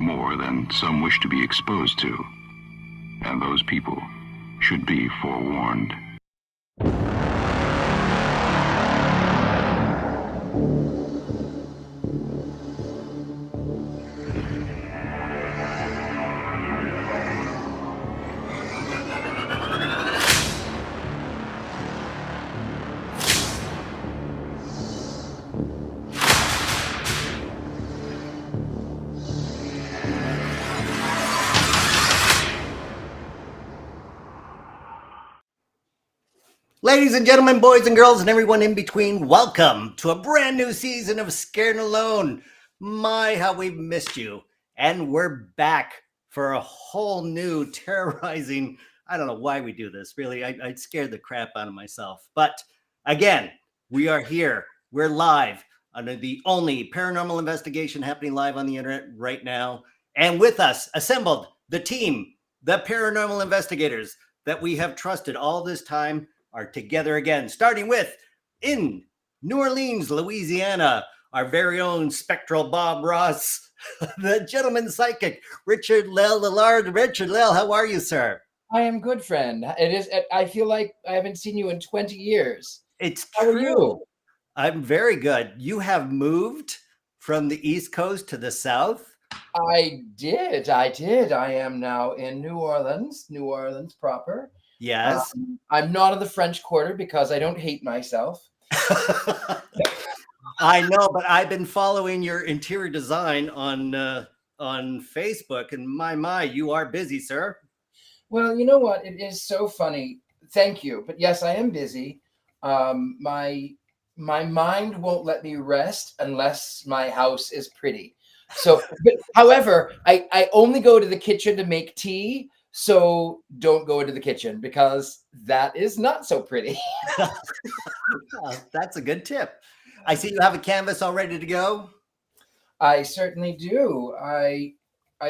more than some wish to be exposed to. And those people should be forewarned. Ladies and gentlemen, boys and girls, and everyone in between, welcome to a brand new season of Scared and Alone. My, how we've missed you. And we're back for a whole new terrorizing, I don't know why we do this, really. I scared the crap out of myself. But again, we are here. We're live under the only paranormal investigation happening live on the internet right now. And with us, assembled, the team, the paranormal investigators that we have trusted all this time are together again, starting with, in New Orleans, Louisiana, our very own spectral Bob Ross, the gentleman psychic, Richard-Lael Lillard. Richard-Lael, how are you, sir? I am good, friend. I feel like I haven't seen you in 20 years. It's How true. are you? I'm very good. You have moved from the East Coast to the South? I did. I am now in New Orleans proper. Yes. I'm not in the French Quarter because I don't hate myself. I know, but I've been following your interior design on Facebook, and my, you are busy, sir. Well, you know what? It is so funny. Thank you. But yes, I am busy. My mind won't let me rest unless my house is pretty. So, however, I only go to the kitchen to make tea. So don't go into the kitchen because that is not so pretty. That's a good tip. I see you have a canvas all ready to go. I certainly do. I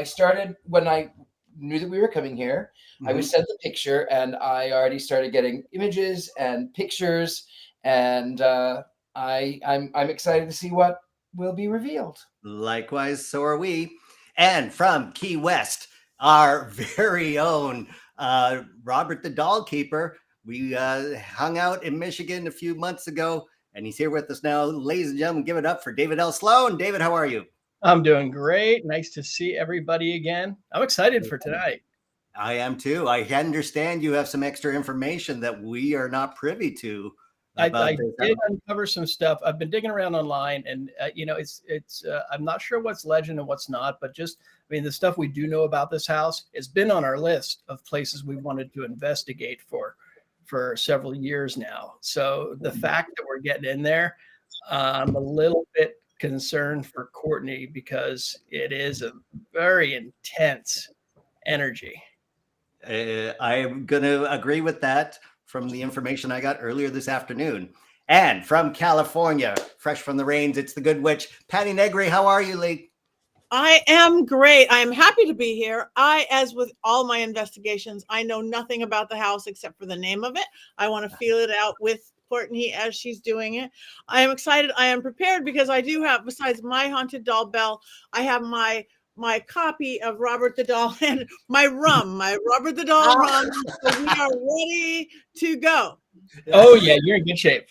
started when I knew that we were coming here. I was sent the picture, and I already started getting images and pictures, and I'm excited to see what will be revealed. Likewise, so are we. And from Key West, our very own Robert the Doll Keeper. We hung out in Michigan a few months ago, and he's here with us now. Ladies and gentlemen, give it up for David L. Sloan. David, how are you? I'm doing great. Nice to see everybody again. I'm excited for tonight. I am too. I understand you have some extra information that we are not privy to. I did uncover some stuff. I've been digging around online, and it's I'm not sure what's legend and what's not, but the stuff we do know about this house has been on our list of places we wanted to investigate for several years now. So the fact that we're getting in there, I'm a little bit concerned for Courtney because it is a very intense energy. I'm going to agree with that from the information I got earlier this afternoon. And from California, fresh from the rains, it's the good witch, Patti Negri. How are you, Lee? I am great. I am happy to be here. As with all my investigations, I know nothing about the house except for the name of it. I want to feel it out with Courtney as she's doing it. I am excited. I am prepared because I do have, besides my haunted doll bell, I have my copy of Robert the Doll and my Robert the Doll rum. So we are ready to go. Oh yeah, you're in good shape.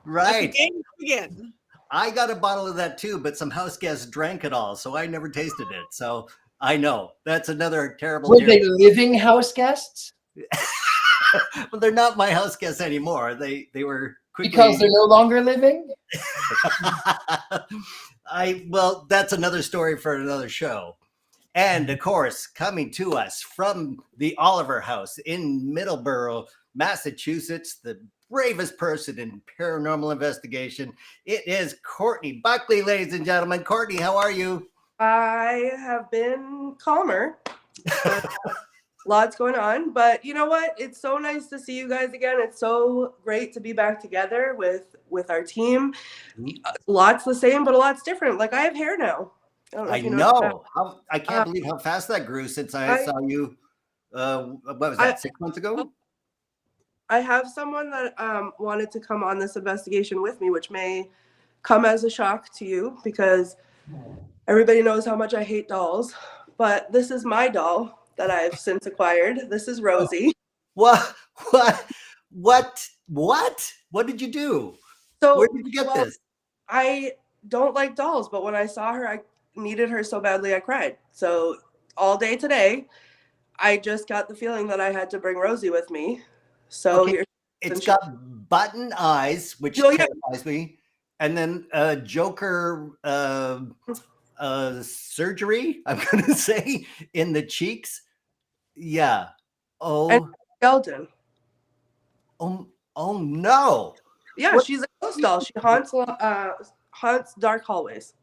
Right. Again. I got a bottle of that too, but some house guests drank it all, so I never tasted it. So I know that's another terrible. Were they living house guests? Well, they're not my house guests anymore. They were quickly... Because they're no longer living. Well, that's another story for another show. And of course, coming to us from the Oliver House in Middleborough, Massachusetts, the bravest person in paranormal investigation, it is Courtney Buckley, ladies and gentlemen. Courtney, how are you? I have been calmer. Lots going on, but you know what? It's so nice to see you guys again. It's so great to be back together with our team. Lots the same, but a lot's different. Like I have hair now. I know. I can't believe how fast that grew since I saw you. What was that? 6 months ago? I have someone that wanted to come on this investigation with me, which may come as a shock to you because everybody knows how much I hate dolls. but this is my doll that I've since acquired. This is Rosie. What? What did you do? So Where did you get this? I don't like dolls, but when I saw her, I needed her so badly I cried. So all day today, I just got the feeling that I had to bring Rosie with me. So Okay. here, It's got button eyes, which terrifies me, and then Joker surgery, I'm gonna say, in the cheeks. Yeah. and Oh. skeleton. Oh no. Yeah, What? she's a ghost doll. She haunts dark hallways.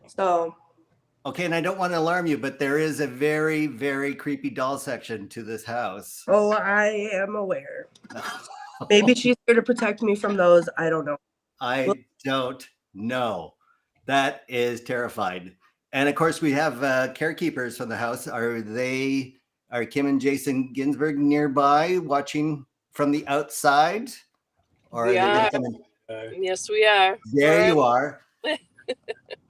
So Okay, and I don't want to alarm you, but there is a very, very creepy doll section to this house. oh, I am aware. Maybe she's here to protect me from those. I don't know. I don't know. That is terrifying. And of course, we have carekeepers from the house. Are Kim and Jason Ginsburg nearby watching from the outside? Or We are they are. going to come in? Yes, we are. There you are.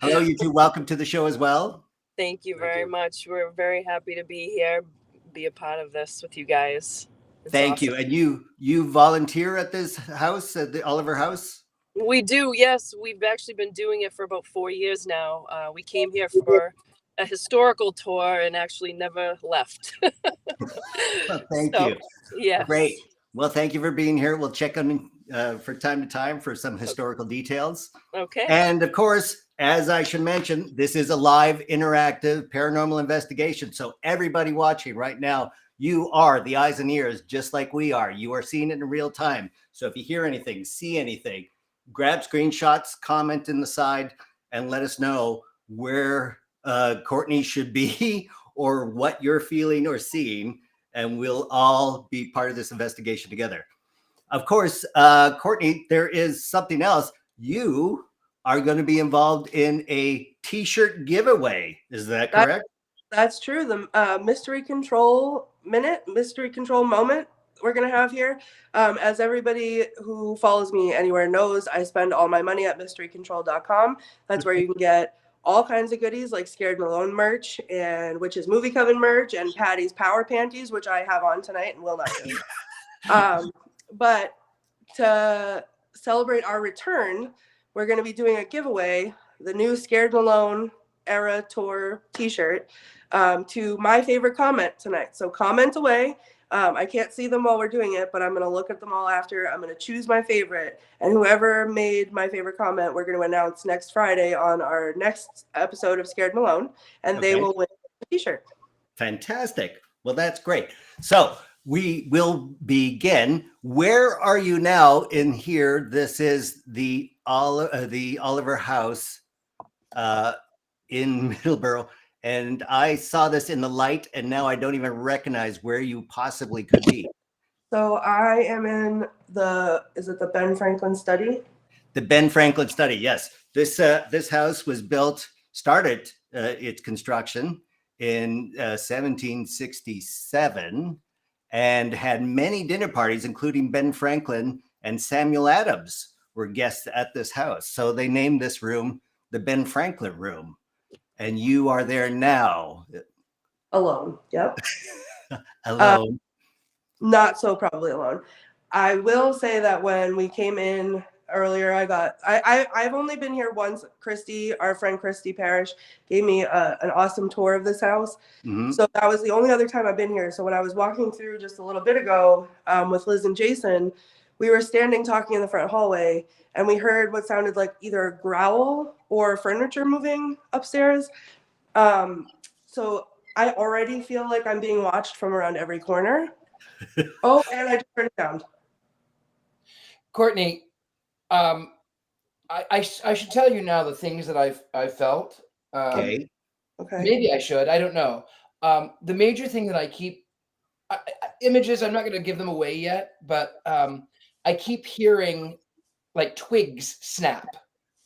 Hello, you two. Welcome to the show as well. Thank you very much. We're very happy to be here, be a part of this with you guys. It's Thank you. And you volunteer at this house, at the Oliver House? We do, yes. We've actually been doing it for about 4 years now. We came here for a historical tour and actually never left. Thank you. Yeah. Great. Well, thank you for being here. We'll check on for time to time for some historical details. Okay. And of course, as I should mention, this is a live interactive paranormal investigation. So everybody watching right now, you are the eyes and ears, just like we are. You are seeing it in real time. So if you hear anything, see anything, grab screenshots, comment in the side, and let us know where Courtney should be or what you're feeling or seeing. And we'll all be part of this investigation together. Of course, Courtney, there is something else. You are going to be involved in a t-shirt giveaway. Is that correct? That's true. The mystery control moment we're going to have here. As everybody who follows me anywhere knows, I spend all my money at mysterycontrol.com. That's where you can get all kinds of goodies like Scared Malone merch and Witch's Movie Coven merch and Patty's Power Panties, which I have on tonight and will not use. But to celebrate our return, we're going to be doing a giveaway, the new Scared Malone era tour t-shirt, to my favorite comment tonight. So comment away. I can't see them while we're doing it, but I'm going to look at them all after. I'm going to choose my favorite, and whoever made my favorite comment, we're going to announce next Friday on our next episode of Scared Malone, and they will win a t-shirt. Fantastic. Well, that's great. So we will begin. Where are you now in here? This is the Oliver House in Middleborough. And I saw this in the light, and now I don't even recognize where you possibly could be. So I am in is it the Ben Franklin study? The Ben Franklin study, yes. This house was started its construction in 1767 and had many dinner parties, including Ben Franklin and Samuel Adams were guests at this house. So they named this room the Ben Franklin Room. And you are there now. Alone. Yep. Alone. Not so probably alone. I will say that when we came in earlier, I've only been here once. Our friend Christy Parrish gave me an awesome tour of this house. Mm-hmm. So that was the only other time I've been here. So when I was walking through just a little bit ago with Liz and Jason, we were standing talking in the front hallway, and we heard what sounded like either a growl or furniture moving upstairs. So I already feel like I'm being watched from around every corner. Oh, and I just turned it down. Courtney, I should tell you now the things that I've felt. Okay. Maybe I should. I don't know. The major thing that I keep images. I'm not going to give them away yet, but I keep hearing like twigs snap.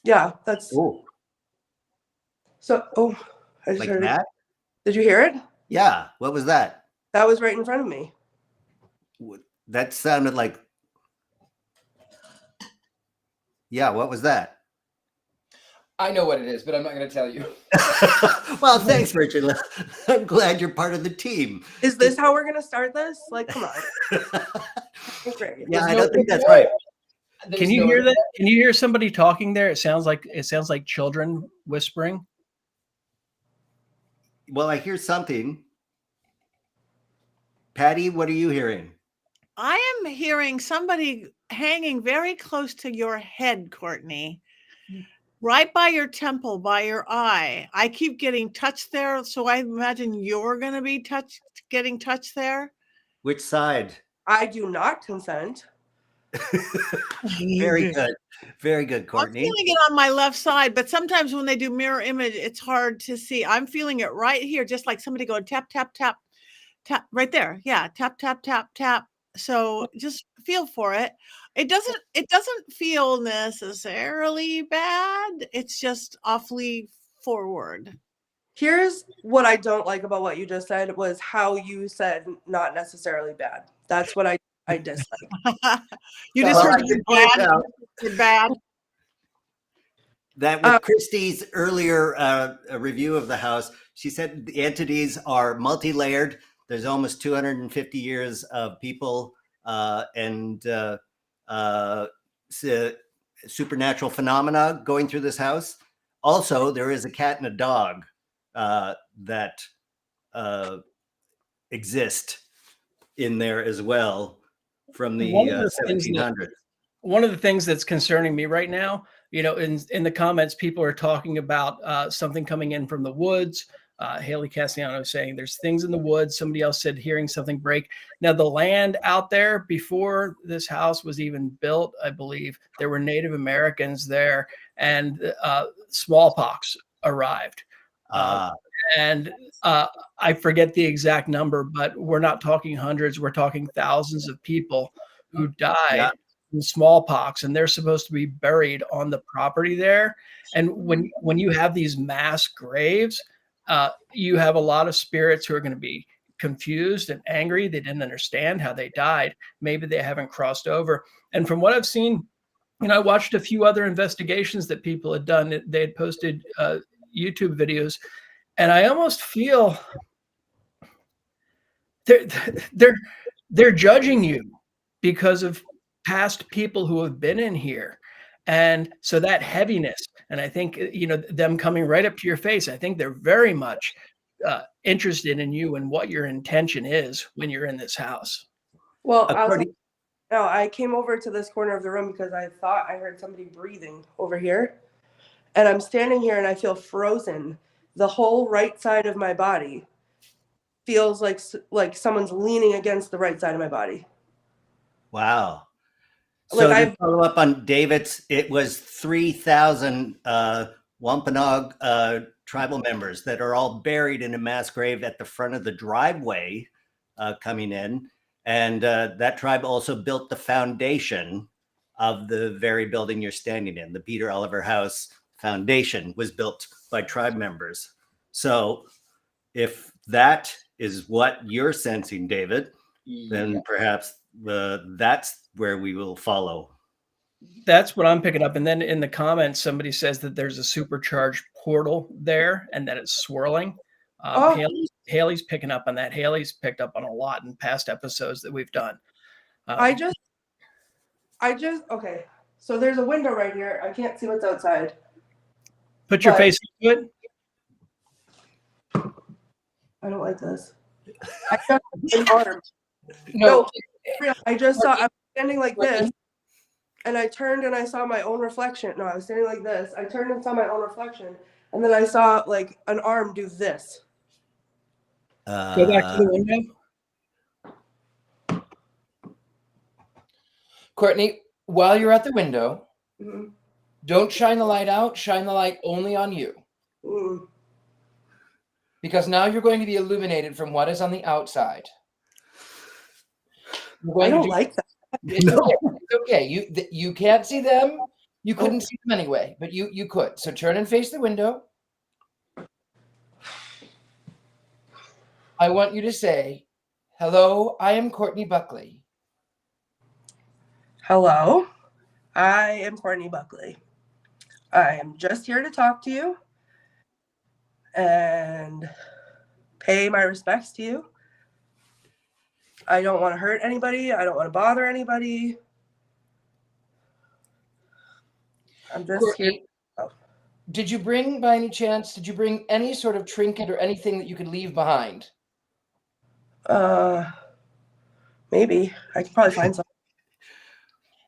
Yeah, that's. Oh. So, I just like heard that? It. Did you hear it? Yeah. What was that? That was right in front of me. That sounded like. Yeah. What was that? I know what it is, but I'm not going to tell you. Well, thanks, Richard. I'm glad you're part of the team. Is this how we're gonna start this? Like, come on. Great. Yeah, I no- don't think that's right. Can you hear that? Can you hear somebody talking there? It sounds like children whispering. Well, I hear something. Patty, what are you hearing? I am hearing somebody hanging very close to your head, Courtney, right by your temple, by your eye. I keep getting touched there, so I imagine you're going to be getting touched there. Which side? I do not consent. Very good. Very good, I'm Courtney. feeling it on my left side, but sometimes when they do mirror image, it's hard to see. I'm feeling it right here, just like somebody going tap, tap, tap, tap right there. Yeah, tap, tap, tap, tap. So just feel for it. It doesn't feel necessarily bad. It's just awfully forward. Here's what I don't like about what you just said was how you said not necessarily bad. That's what I dislike. You just Well, heard I did point out bad. that with Christie's earlier review of the house, she said the entities are multi-layered. There's almost 250 years of people and supernatural phenomena going through this house. Also, there is a cat and a dog that exist in there as well from the 1700s. One of the things that's concerning me right now, in the comments, people are talking about something coming in from the woods. Haley Castellano saying there's things in the woods. Somebody else said hearing something break. Now, the land out there before this house was even built, I believe there were Native Americans there, and smallpox arrived. And I forget the exact number, but we're not talking hundreds. We're talking thousands of people who died from smallpox, and they're supposed to be buried on the property there. And when you have these mass graves, you have a lot of spirits who are going to be confused and angry. They didn't understand how they died. Maybe they haven't crossed over. And from what I've seen, I watched a few other investigations that people had done. They had posted YouTube videos, and I almost feel they're judging you because of past people who have been in here. And so that heaviness, and I think, them coming right up to your face, I think they're very much interested in you and what your intention is when you're in this house. Well, I came over to this corner of the room because I thought I heard somebody breathing over here. And I'm standing here and I feel frozen. The whole right side of my body feels like someone's leaning against the right side of my body. Wow. So to follow up on David's, it was 3,000 Wampanoag tribal members that are all buried in a mass grave at the front of the driveway coming in. And that tribe also built the foundation of the very building you're standing in. The Peter Oliver House foundation was built by tribe members. So if that is what you're sensing, David, then perhaps that's where we will follow. That's what I'm picking up. And then in the comments, somebody says that there's a supercharged portal there and that it's swirling. Haley's picking up on that. Haley's picked up on a lot in past episodes that we've done. I just okay. So there's a window right here. I can't see what's outside. Put your face into it. I don't like this. I got an arm. No, I just saw. I'm standing like this, and I turned and I saw my own reflection. No, I was standing like this. I turned and saw my own reflection, and then I saw like an arm do this. Go back to the window. Courtney, while you're at the window, don't shine the light out. Shine the light only on you. Because now you're going to be illuminated from what is on the outside. I don't like that. It's okay. You can't see them. You couldn't see them anyway, but you could. So turn and face the window. I want you to say, "Hello, I am Courtney Buckley." Hello, I am Courtney Buckley. I am just here to talk to you and pay my respects to you. I don't want to hurt anybody. I don't want to bother anybody. I'm just here. Courtney, did you bring, by any chance, any sort of trinket or anything that you could leave behind? Maybe. I can probably find something.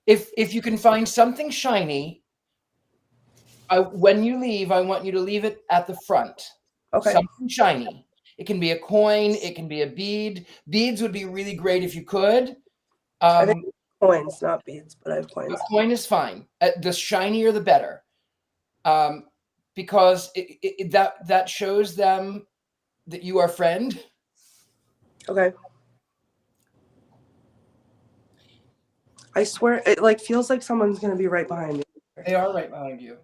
If you can find something shiny, when you leave, I want you to leave it at the front. Okay. Something shiny. It can be a coin. It can be a bead. Beads would be really great if you could. I think coins, not beads, but I have coins. A coin is fine. The shinier, the better. Because that shows them that you are friend. Okay. I swear, it like feels like someone's gonna be right behind me. They are right behind you.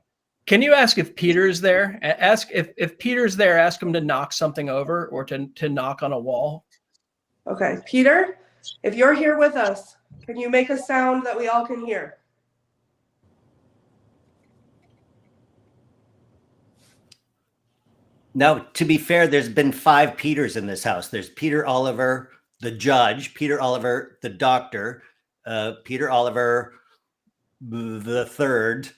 Can you ask if Peter's there? Ask if Peter's there, ask him to knock something over or to knock on a wall. Okay, Peter, if you're here with us, can you make a sound that we all can hear? Now, to be fair, there's been 5 Peters in this house. There's Peter Oliver, the judge, Peter Oliver, the doctor, Peter Oliver, the third,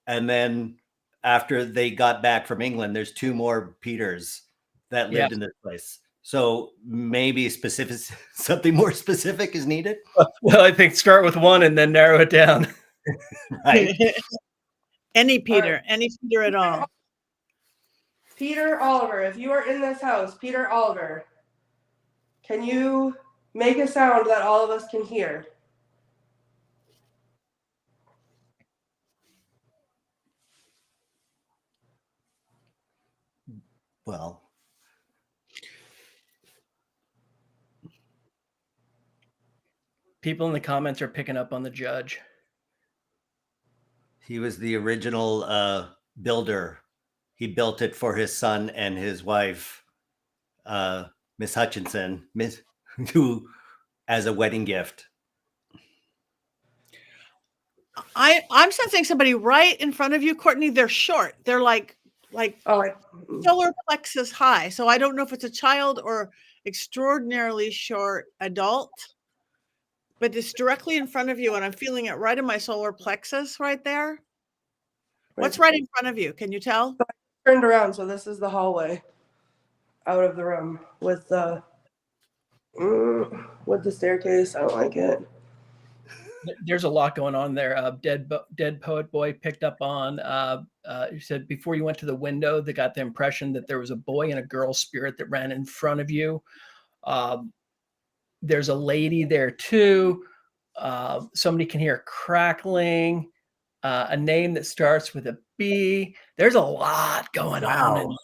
and then after they got back from England, there's 2 more Peters that lived in this place. So maybe something more specific is needed. Well, I think start with 1 and then narrow it down. Right. Any Peter at all. Peter Oliver, if you are in this house, Peter Oliver, can you make a sound that all of us can hear? Well, people in the comments are picking up on the judge. he was the original builder. He built it for his son and his wife, Miss Hutchinson, who as a wedding gift. I'm sensing somebody right in front of you, Courtney. They're short. They're like solar plexus high. So I don't know if it's a child or extraordinarily short adult, but it's directly in front of you, and I'm feeling it right in my solar plexus right there. What's right in front of you? Can you tell? So I turned around, so this is the hallway out of the room with the staircase. I don't like it. There's a lot going on there. Dead Poet Boy picked up on. He said before you went to the window, they got the impression that there was a boy and a girl spirit that ran in front of you. There's a lady there too. Somebody can hear crackling. A name that starts with a B. There's a lot going on.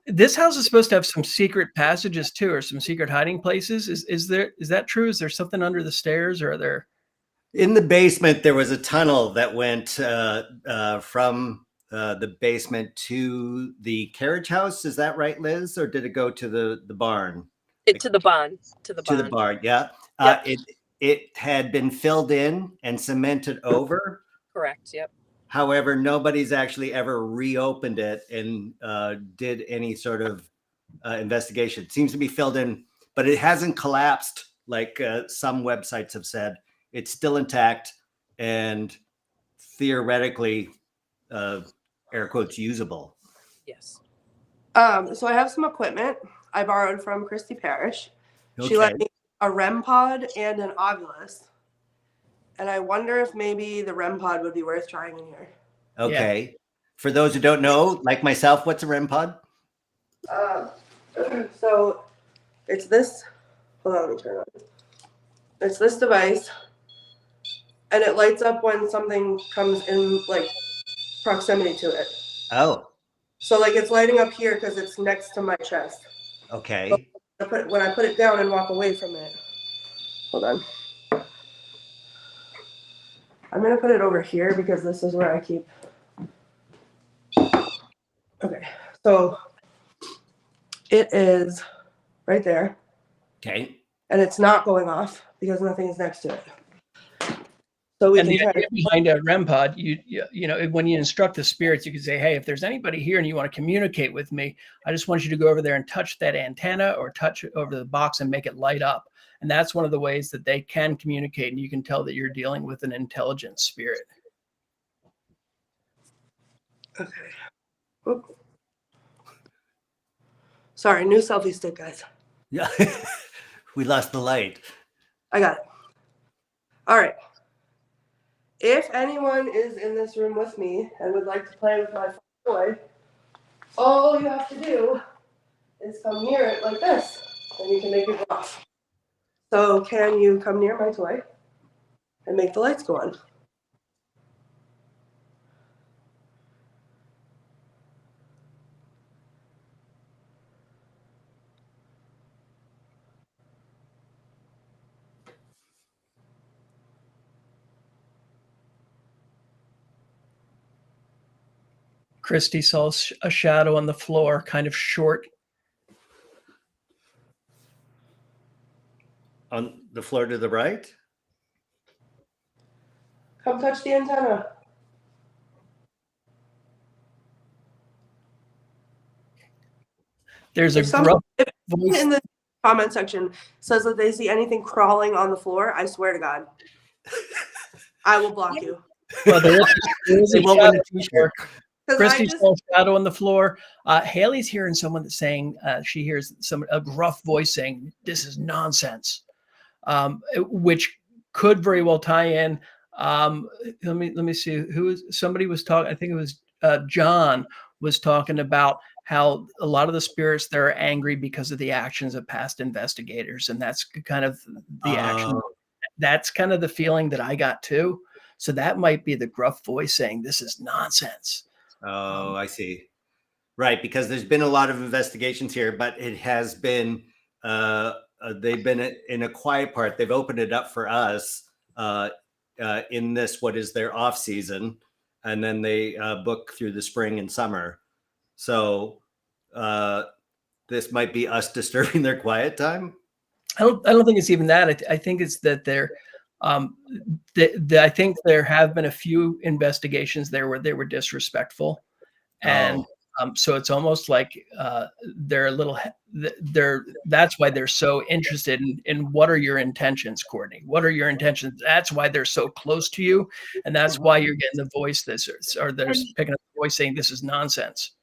This house is supposed to have some secret passages too, or some secret hiding places. Is that true? Is there something under the stairs, or are there? In the basement, there was a tunnel that went from the basement to the carriage house. Is that right, Liz? Or did it go to the barn? To the barn. To the barn. Yeah. Yep. It had been filled in and cemented over. Correct. Yep. However, nobody's actually ever reopened it and did any sort of investigation. It seems to be filled in, but it hasn't collapsed like some websites have said. It's still intact and theoretically, air quotes, usable. Yes. So I have some equipment I borrowed from Christy Parrish. Okay. She let me a REM pod and an Ovilus. And I wonder if maybe the REM pod would be worth trying in here. Okay. Yeah. For those who don't know, like myself, what's a REM pod? So it's this. Hold on, let me turn it on. It's this device, and it lights up when something comes in like proximity to it. Oh. So like it's lighting up here because it's next to my chest. Okay. So when I put it down and walk away from it. Hold on. I'm going to put it over here because this is where I keep. Okay. So it is right there. Okay. And it's not going off because nothing is next to it. So we And can the try idea to. behind a REM pod, you know, when you instruct the spirits, you can say, hey, if there's anybody here and you want to communicate with me, I just want you to go over there and touch that antenna or touch it over the box and make it light up. And that's one of the ways that they can communicate. And you can tell that you're dealing with an intelligent spirit. Okay. Oop. Sorry, new selfie stick, guys. Yeah. We lost the light. I got it. All right. If anyone is in this room with me and would like to play with my toy, all you have to do is come near it like this, and you can make it go off. So can you come near my toy and make the lights go on? Christy saw a shadow on the floor, kind of short. On the floor to the right? Come touch the antenna. There's a If someone gruff in voice. the comment section says that they see anything crawling on the floor, I swear to God, I will block you. Well, there is They a won't shadow win a on the t-shirt. floor. 'Cause Christy I just, saw a shadow on the floor. Haley's hearing someone that's saying she hears a gruff voice saying, "This is nonsense," which could very well tie in. Let me see who is somebody was talking. I think it was John was talking about how a lot of the spirits there are angry because of the actions of past investigators, and that's kind of the action. That's kind of the feeling that I got too. So that might be the gruff voice saying, "This is nonsense." Oh, I see. Right, because there's been a lot of investigations here, but it has been they've been in a quiet part. They've opened it up for us in this what is their off season, and then they book through the spring and summer. So this might be us disturbing their quiet time. I don't think it's even that. I think it's that they're. I think there have been a few investigations there where they were disrespectful, and so it's almost like they're a little. That's why they're so interested in what are your intentions, Courtney? What are your intentions? That's why they're so close to you, and that's why you're getting the voice or they're picking up the voice saying this is nonsense.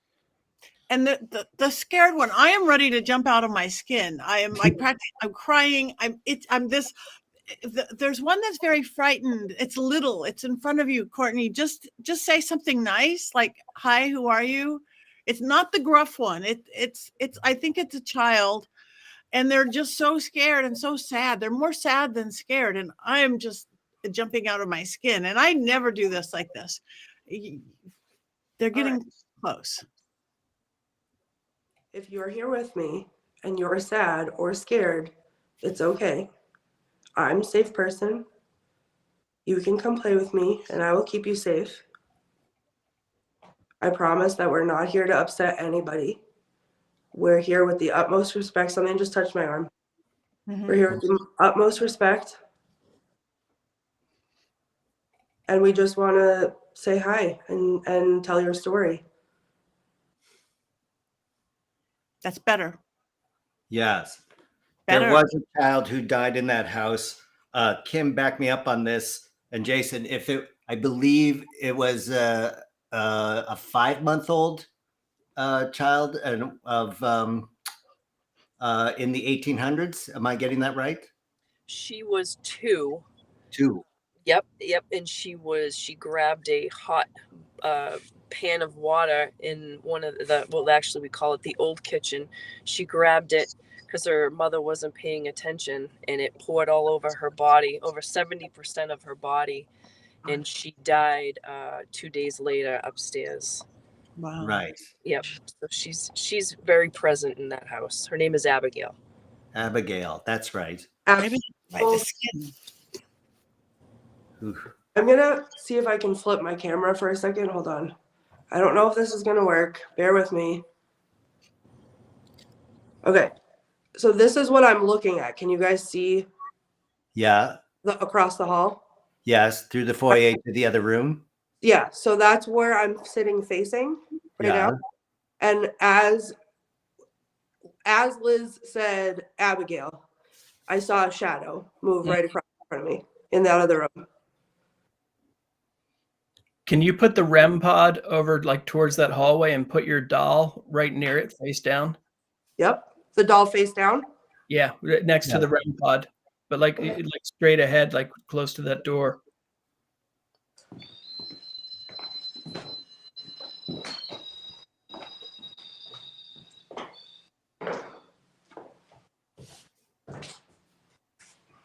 And the scared one, I am ready to jump out of my skin. I am like practically, I'm crying. There's one that's very frightened. It's little. It's in front of you, Courtney. Just say something nice, like "Hi, who are you?" It's not the gruff one. It's. I think it's a child, and they're just so scared and so sad. They're more sad than scared, and I am just jumping out of my skin. And I never do this like this. They're getting close. if you're here with me and you're sad or scared, it's okay. I'm a safe person. You can come play with me and I will keep you safe. I promise that we're not here to upset anybody. We're here with the utmost respect. Something just touched my arm. Mm-hmm. We're here with the utmost respect. And we just want to say hi and tell your story. That's better. Yes. Better. There was a child who died in that house. Kim, back me up on this. And Jason, I believe it was a 5-month-old child of in the 1800s. Am I getting that right? She was 2. 2. Yep. And she grabbed a hot pan of water in one of actually we call it the old kitchen. She grabbed it because her mother wasn't paying attention, and it poured all over her body, over 70% of her body, and she died 2 days later upstairs. Wow. Right. Yep. So she's very present in that house. Her name is Abigail. Abigail, that's right. Maybe the skin. Oof. I'm going to see if I can flip my camera for a second. Hold on. I don't know if this is going to work. Bear with me. Okay. So this is what I'm looking at. Can you guys see Yeah. across the hall? Yes, through the foyer to the other room. Yeah, so that's where I'm sitting facing right Yeah. now. And as Liz said, Abigail, I saw a shadow move right across in front of me in that other room. Can you put the REM pod over like towards that hallway and put your doll right near it, face down? Yep. The doll face down. Yeah, right next to Yeah. the REM pod, but like straight ahead, like close to that door.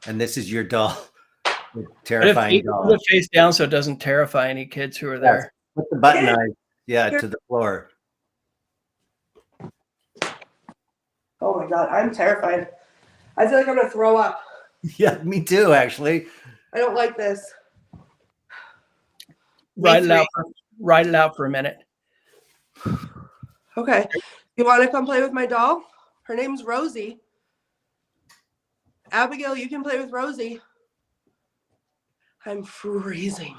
And this is your doll. The Put terrifying it doll. face down so it doesn't terrify any kids who are there. Put the button eyes, to the floor. Oh my God, I'm terrified. I feel like I'm going to throw up. Yeah, me too, actually. I don't like this. Ride it out for a minute. Okay. You want to come play with my doll? Her name's Rosie. Abigail, you can play with Rosie. I'm freezing.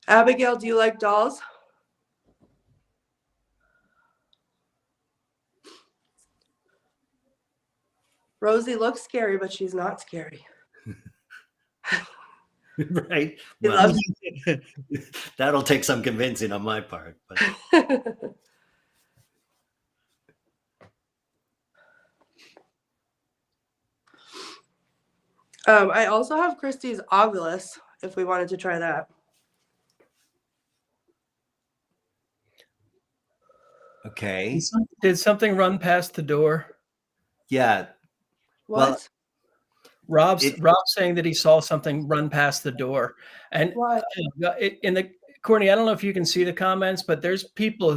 Abigail, do you like dolls? Rosie looks scary, but she's not scary. Right. She Well, loves that'll take some convincing on my part. But I also have Christie's Ovilus if we wanted to try that. okay. Did something run past the door? Yeah. What? Well, Rob's saying that he saw something run past the door, and What? in the Courtney, I don't know if you can see the comments, but there's people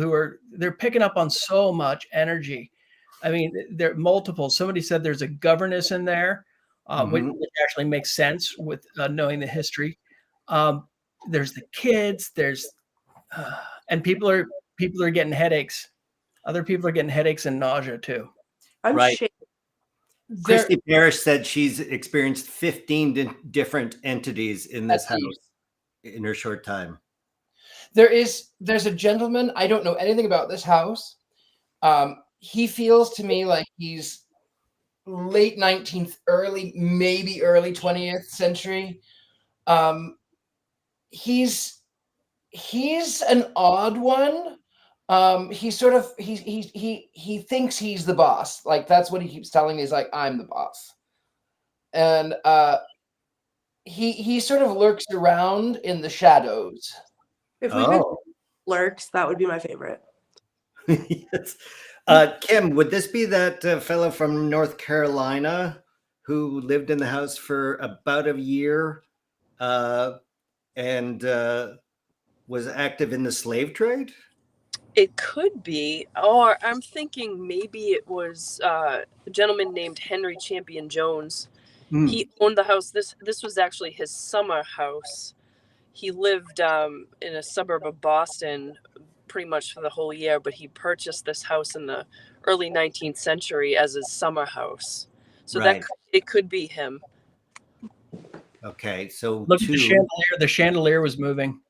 they're picking up on so much energy. I mean, there are multiple. Somebody said there's a governess in there, which actually makes sense with knowing the history. There's the kids. And people are getting headaches. Other people are getting headaches and nausea too. I'm right. shaking. Christy Parrish said she's experienced 15 different entities in this house in her short time. There's a gentleman, I don't know anything about this house. He feels to me like he's late 19th, maybe early 20th century. He's an odd one. He thinks he's the boss. Like that's what he keeps telling me, is like, I'm the boss. And he sort of lurks around in the shadows. If we could lurks, that would be my favorite. Yes. Kim, would this be that fellow from North Carolina who lived in the house for about a year and was active in the slave trade? It could be, or I'm thinking maybe it was a gentleman named Henry Champion Jones. He owned the house. This was actually his summer house. He lived in a suburb of Boston pretty much for the whole year, but he purchased this house in the early 19th century as his summer house. So it could be him. Okay, so look at the chandelier. The chandelier was moving.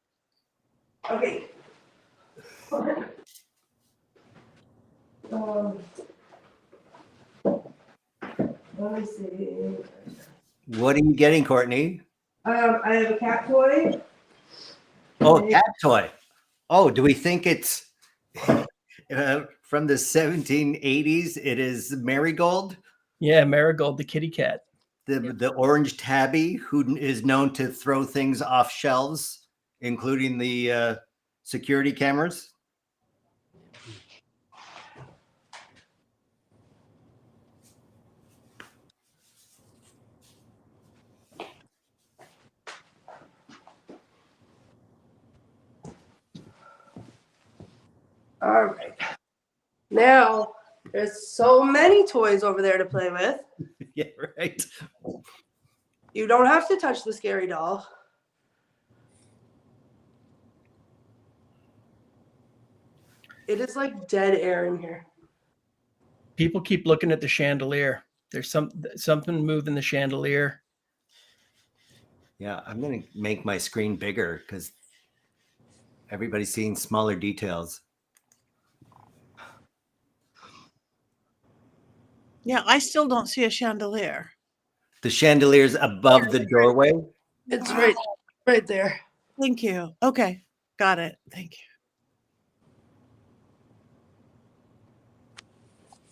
Okay. Let me see. What are you getting, Courtney? I have a cat toy. Oh, cat toy. Oh, do we think it's from the 1780s? It is Marigold. Yeah, Marigold, the kitty cat. The orange tabby, who is known to throw things off shelves, including the security cameras. All right. Now, there's so many toys over there to play with. Yeah, right. You don't have to touch the scary doll. It is like dead air in here. People keep looking at the chandelier. There's something moving the chandelier. Yeah, I'm going to make my screen bigger because everybody's seeing smaller details. Yeah, I still don't see a chandelier. The chandelier's above the doorway. It's right there. Thank you. Okay, got it. Thank you.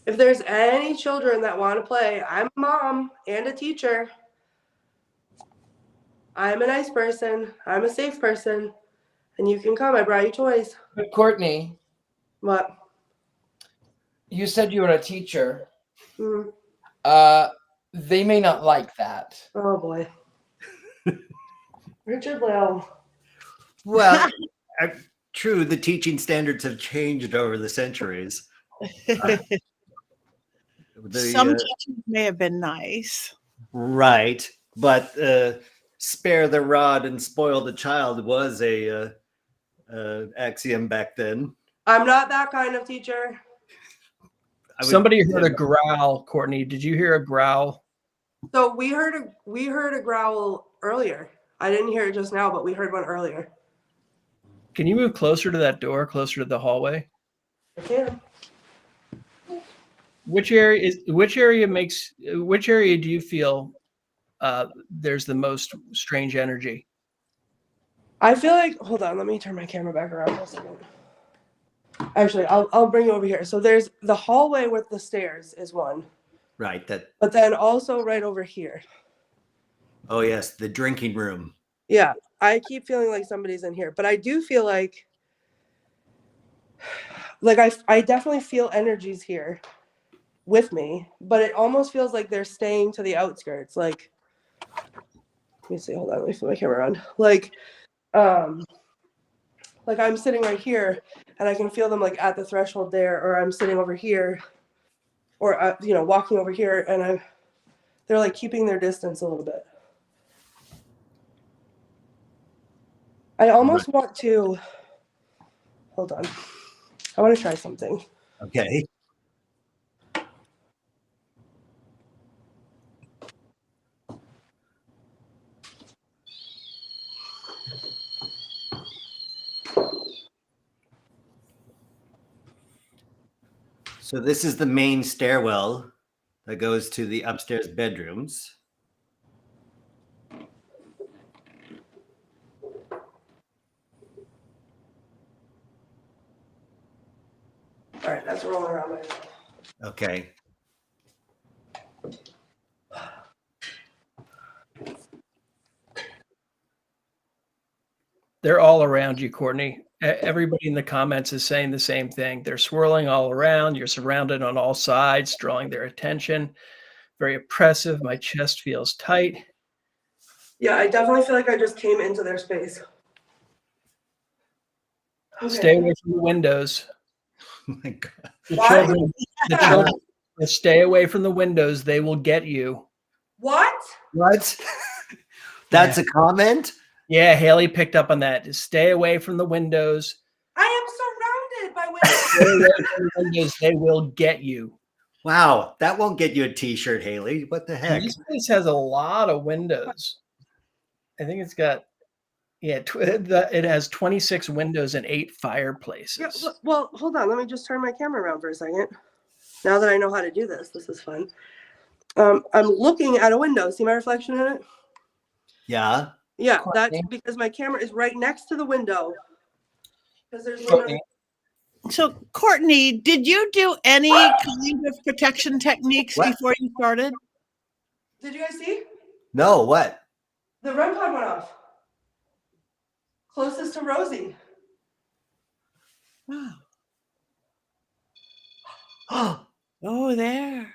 If there's any children that want to play, I'm a mom and a teacher. I'm a nice person. I'm a safe person. And you can come. I brought you toys. But Courtney, What? you said you were a teacher. Mm. They may not like that. Oh, boy. Richard-Lael. Well, true, the teaching standards have changed over the centuries. Some teachers may have been nice. Right, but spare the rod and spoil the child was a axiom back then. I'm not that kind of teacher. Somebody heard a growl, Courtney. Did you hear a growl? So we heard a growl earlier. I didn't hear it just now, but we heard one earlier. Can you move closer to that door, closer to the hallway? I can. Which area do you feel there's the most strange energy? I feel like, hold on, let me turn my camera back around for a second. Actually, I'll bring you over here. So there's the hallway with the stairs is one. Right, But then also right over here. Oh yes, the drinking room. Yeah, I keep feeling like somebody's in here, but I do feel like I definitely feel energies here with me, but it almost feels like they're staying to the outskirts. Like, let me see, hold on, let me flip my camera around. Like I'm sitting right here and I can feel them like at the threshold there, or I'm sitting over here, or walking over here, and they're like keeping their distance a little bit. I almost want to, hold on. I want to try something. Okay. So this is the main stairwell that goes to the upstairs bedrooms. All right, that's rolling around my mouth. Okay. They're all around you, Courtney. Everybody in the comments is saying the same thing. They're swirling all around. You're surrounded on all sides, drawing their attention. Very oppressive. My chest feels tight. Yeah, I definitely feel like I just came into their space. Okay. Stay away from the windows. Oh my God. The children stay away from the windows. They will get you. What? What? That's a comment? Yeah, Haley picked up on that. Just stay away from the windows. I am surrounded by Stay windows. away from the windows. They will get you. Wow, that won't get you a t-shirt, Haley. What the heck? This place has a lot of windows. I think it's got, it has 26 windows and 8 fireplaces. Yeah, well, hold on. Let me just turn my camera around for a second. Now that I know how to do this, this is fun. I'm looking at a window. See my reflection in it? Yeah. Yeah, Courtney? that's because my camera is right next to the window. Because there's one. So, Courtney, did you do any kind of protection techniques What? before you started? Did you guys see? No, what? The REM pod went off. Closest to Rosie. Wow. Oh, there.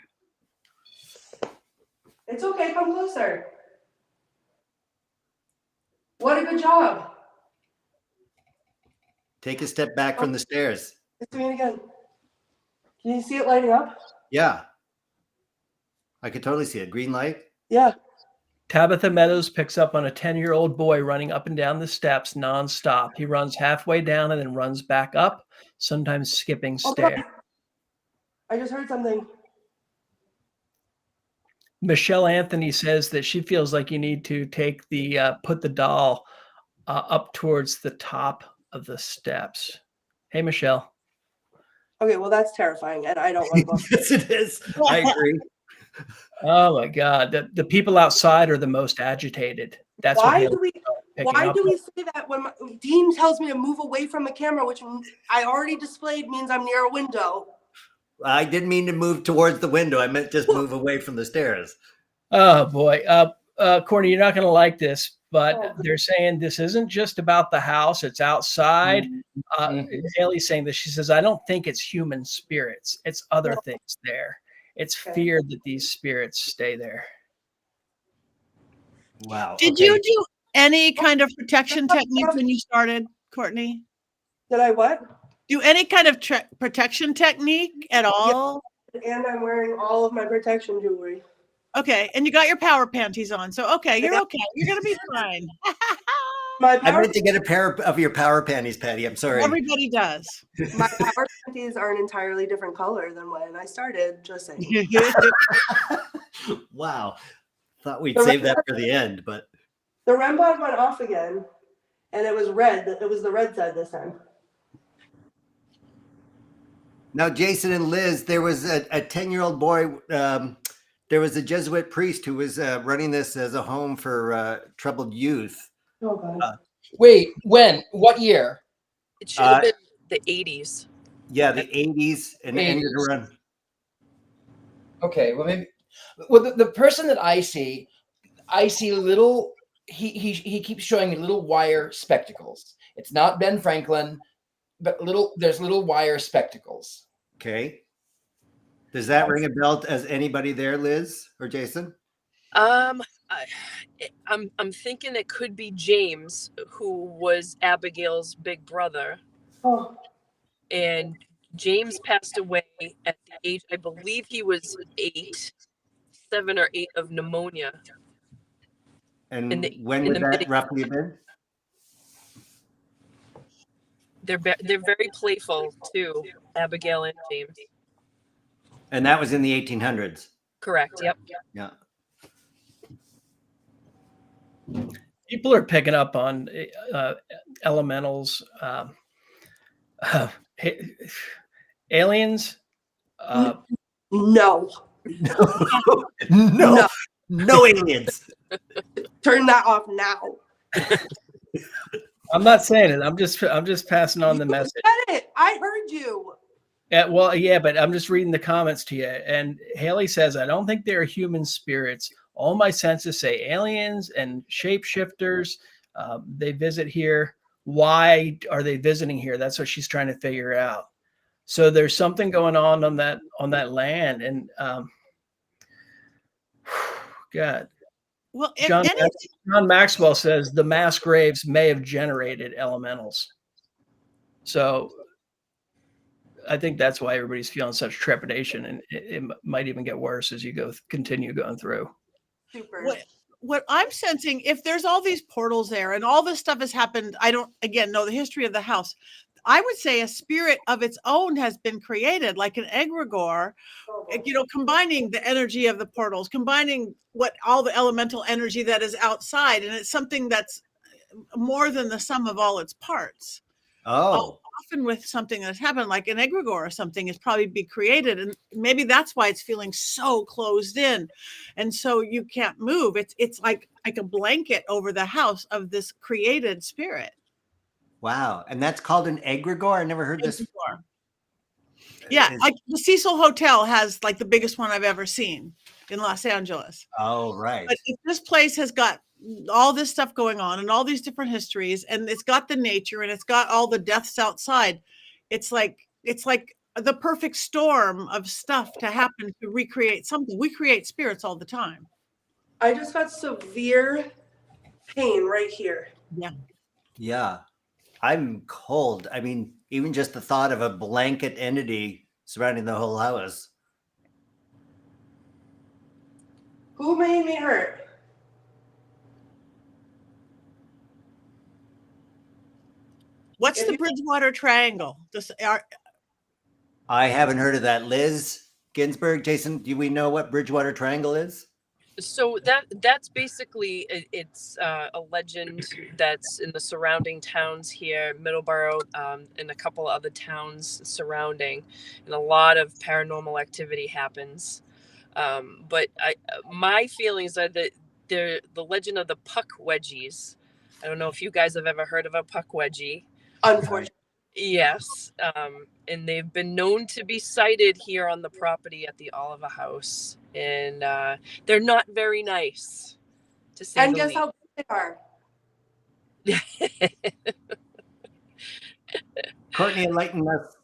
It's okay. Come closer. What a good job. Take a step back from the stairs. It's doing it again. Can you see it lighting up? Yeah. I could totally see it. Green light. Yeah. Tabitha Meadows picks up on a 10-year-old boy running up and down the steps nonstop. He runs halfway down and then runs back up, sometimes skipping Oh, stairs. I just heard something. Michelle Anthony says that she feels like you need to take the put the doll up towards the top of the steps. Hey, Michelle. Okay, well, that's terrifying, and I don't want to go. Yes, it is. I agree. Oh my God, the people outside are the most agitated. That's what Why Haley's do we? picking Why up do on. we say that when Dean tells me to move away from the camera, which I already displayed means I'm near a window? I didn't mean to move towards the window. I meant just move away from the stairs. Oh boy, Courtney, you're not going to like this, but Oh. they're saying this isn't just about the house; it's outside. Mhm. Haley's saying this. She says, "I don't think it's human spirits; it's other things there. It's Okay. fear that these spirits stay there." Wow. Did okay. you do any kind of protection technique when you started, Courtney? Did I what? Do any kind of protection technique at all? And I'm wearing all of my protection jewelry. Okay, and you got your power panties on, so okay, you're okay. You're gonna be fine. My I power, meant to get a pair of your power panties, Patty. I'm sorry. Everybody does. my power panties are an entirely different color than when I started. Just saying. Wow. Thought we'd The save that for the end, but The REM pod went off again, and it was red. It was the red side this time. now Jason and Liz, there was a 10-year-old boy. There was a Jesuit priest who was running this as a home for troubled youth. Oh God. Wait, when? What year? It should have been the 80s. Yeah, the 80s and it ended 80s. around. Okay, well maybe. Well, the person that I see little. He keeps showing me little wire spectacles. It's not Ben Franklin, but there's little wire spectacles. Okay. Does that ring a bell as anybody there, Liz or Jason? I'm thinking it could be James, who was Abigail's big brother, Oh. and James passed away at the age, I believe he was 7 or 8 of pneumonia. And when would that roughly have been? They're very playful too, Abigail and James. And that was in the 1800s. Correct. Yep. Yeah. People are picking up on elementals, aliens. No. No aliens. Turn that off now. I'm not saying it. I'm just passing on the message. Said it. I heard you. Well, yeah, but I'm just reading the comments to you. And Haley says, I don't think they're human spirits. All my senses say aliens and shapeshifters. They visit here. Why are they visiting here? That's what she's trying to figure out. So there's something going on that land. And God. Well, if John any, Maxwell says the mass graves may have generated elementals. So I think that's why everybody's feeling such trepidation, and it might even get worse as you continue going through. Super. what I'm sensing, if there's all these portals there and all this stuff has happened, I don't, again, know the history of the house. I would say a spirit of its own has been created, like an egregore, combining the energy of the portals, combining all the elemental energy that is outside. And it's something that's more than the sum of all its parts. Oh. Often with something that's happened, like an egregore or something, is probably be created. And maybe that's why it's feeling so closed in. And so you can't move. It's like a blanket over the house of this created spirit. Wow. And that's called an egregore? I never heard this before. Yeah, like the Cecil Hotel has like the biggest one I've ever seen in Los Angeles. Oh, right. But if this place has got all this stuff going on and all these different histories, and it's got the nature and it's got all the deaths outside, it's like the perfect storm of stuff to happen to recreate something. We create spirits all the time. I just got severe pain right here. Yeah. Yeah. I'm cold. I mean, even just the thought of a blanket entity surrounding the whole house. Who made me hurt? What's the Bridgewater Triangle? I haven't heard of that. Liz Ginsburg, Jason, do we know what Bridgewater Triangle is? So that's basically it's a legend that's in the surrounding towns here, Middleborough, and a couple other towns surrounding, and a lot of paranormal activity happens. But my feelings are that the legend of the puck wedgies. I don't know if you guys have ever heard of a puck wedgie. Unfortunately. Yes, and they've been known to be sighted here on the property at the Oliver House, and they're not very nice, to say And the guess least. how big they are? Courtney, enlighten us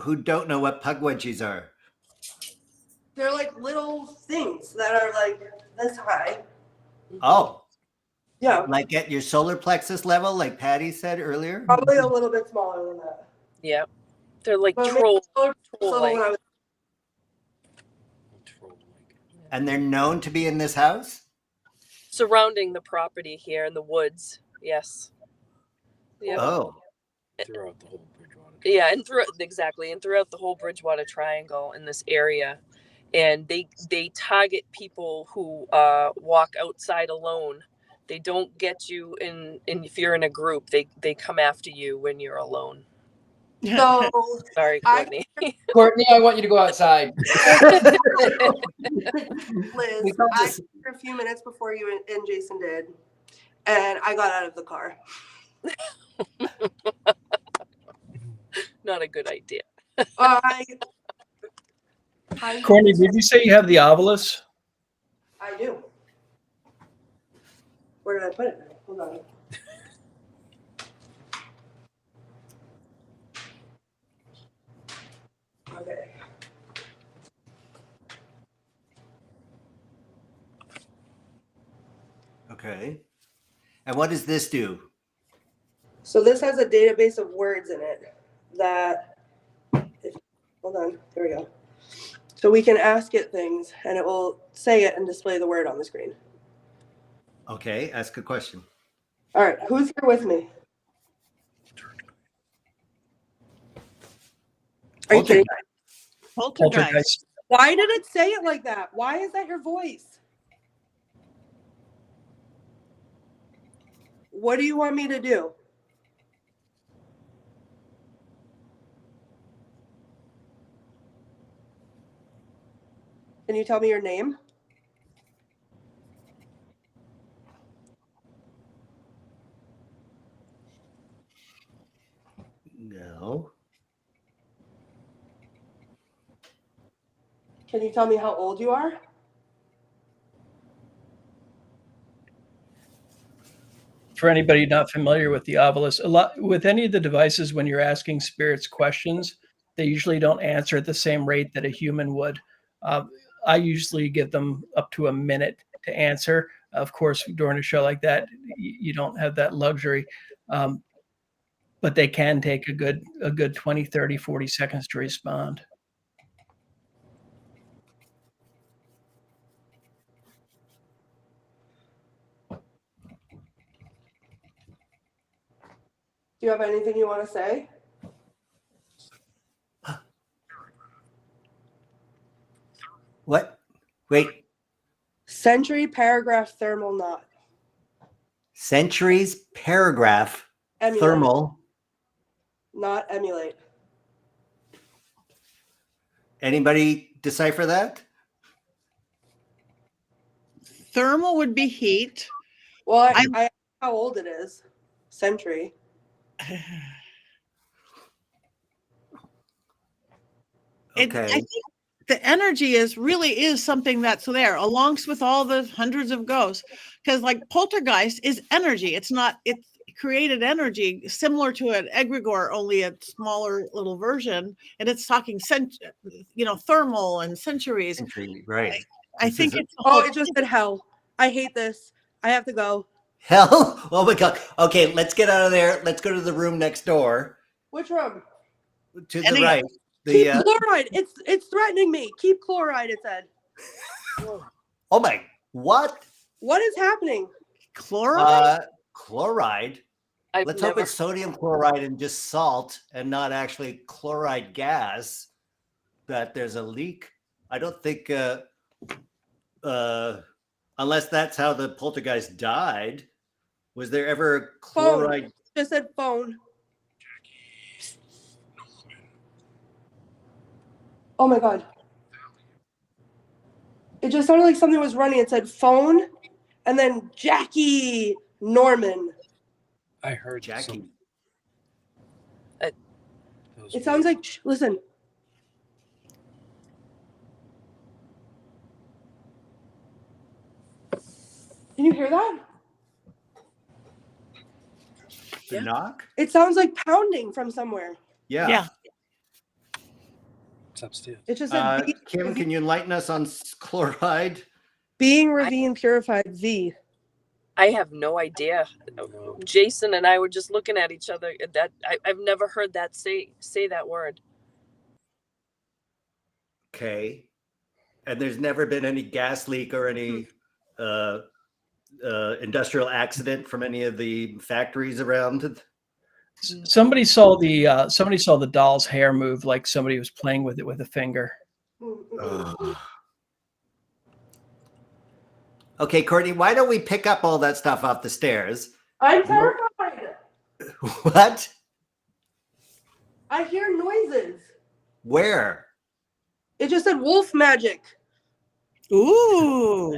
who don't know what pugwedgies are. They're like little things that are like this high. Oh, Yeah, like at your solar plexus level, like Patty said earlier? probably a little bit smaller than that. Yeah, they're like But maybe troll. so little when I was- And they're known to be in this house? Surrounding the property here in the woods. Yes. Yeah. Oh, Throughout the whole Bridgewater. Yeah, and throughout the whole Bridgewater Triangle in this area, and they target people who walk outside alone. They don't get you in if you're in a group. They come after you when you're alone. So Sorry, Courtney. Courtney, I want you to go outside. Liz, We call I this- for a few minutes before you and Jason did, and I got out of the car. Not a good idea. I Courtney, did you say you have the ovilus? I do. Where did I put it? Hold on. Okay. okay. And what does this do? So this has a database of words in it that, hold on, there we go. So we can ask it things and it will say it and display the word on the screen. Okay, ask a question. All right, who's here with me? Are you kidding? Poltergeist. Why did it say it like that? Why is that your voice? What do you want me to do? Can you tell me your name? No. Can you tell me how old you are? For anybody not familiar with the ovilus, a lot with any of the devices, when you're asking spirits questions, they usually don't answer at the same rate that a human would. I usually give them up to a minute to answer. Of course, during a show like that, you don't have that luxury, but they can take a good 20, 30, 40 seconds to respond. Do you have anything you want to say? What? Wait. Century paragraph thermal knot. Centuries, paragraph, Emulate. thermal. Not emulate. Anybody decipher that? Thermal would be heat. Well, I know how old it is. Century. Okay. I think the energy is something that's there, along with all the hundreds of ghosts. Because like poltergeist is energy. It's created energy similar to an egregore, only a smaller little version. And it's talking thermal and centuries. Century, right. I think it's Oh, it just said hell. I hate this. I have to go. Hell? Oh my God. Okay, let's get out of there. Let's go to the room next door. Which room? To the right. Keep chloride. It's threatening me. Keep chloride, it said. Oh my, what? What is happening? chloride. Chloride? Let's hope it's sodium chloride and just salt and not actually chloride gas that there's a leak. I don't think, unless that's how the poltergeist died. Was there ever chloride? Phone. Just said phone. Oh my God. It just sounded like something was running. It said phone and then Jackie Norman. I heard Jackie. It sounds like, listen. Can you hear that? The knock? It sounds like pounding from somewhere. Yeah. It's upstairs. It just said Kim, can you enlighten us on chloride? being ravine purified V. I have no idea. Jason and I were just looking at each other. That I've never heard that say that word. Okay. And there's never been any gas leak or any industrial accident from any of the factories around? Somebody saw the doll's hair move like somebody was playing with it with a finger. Okay, Courtney, why don't we pick up all that stuff off the stairs? I'm terrified. What? I hear noises. Where? It just said wolf magic. Ooh.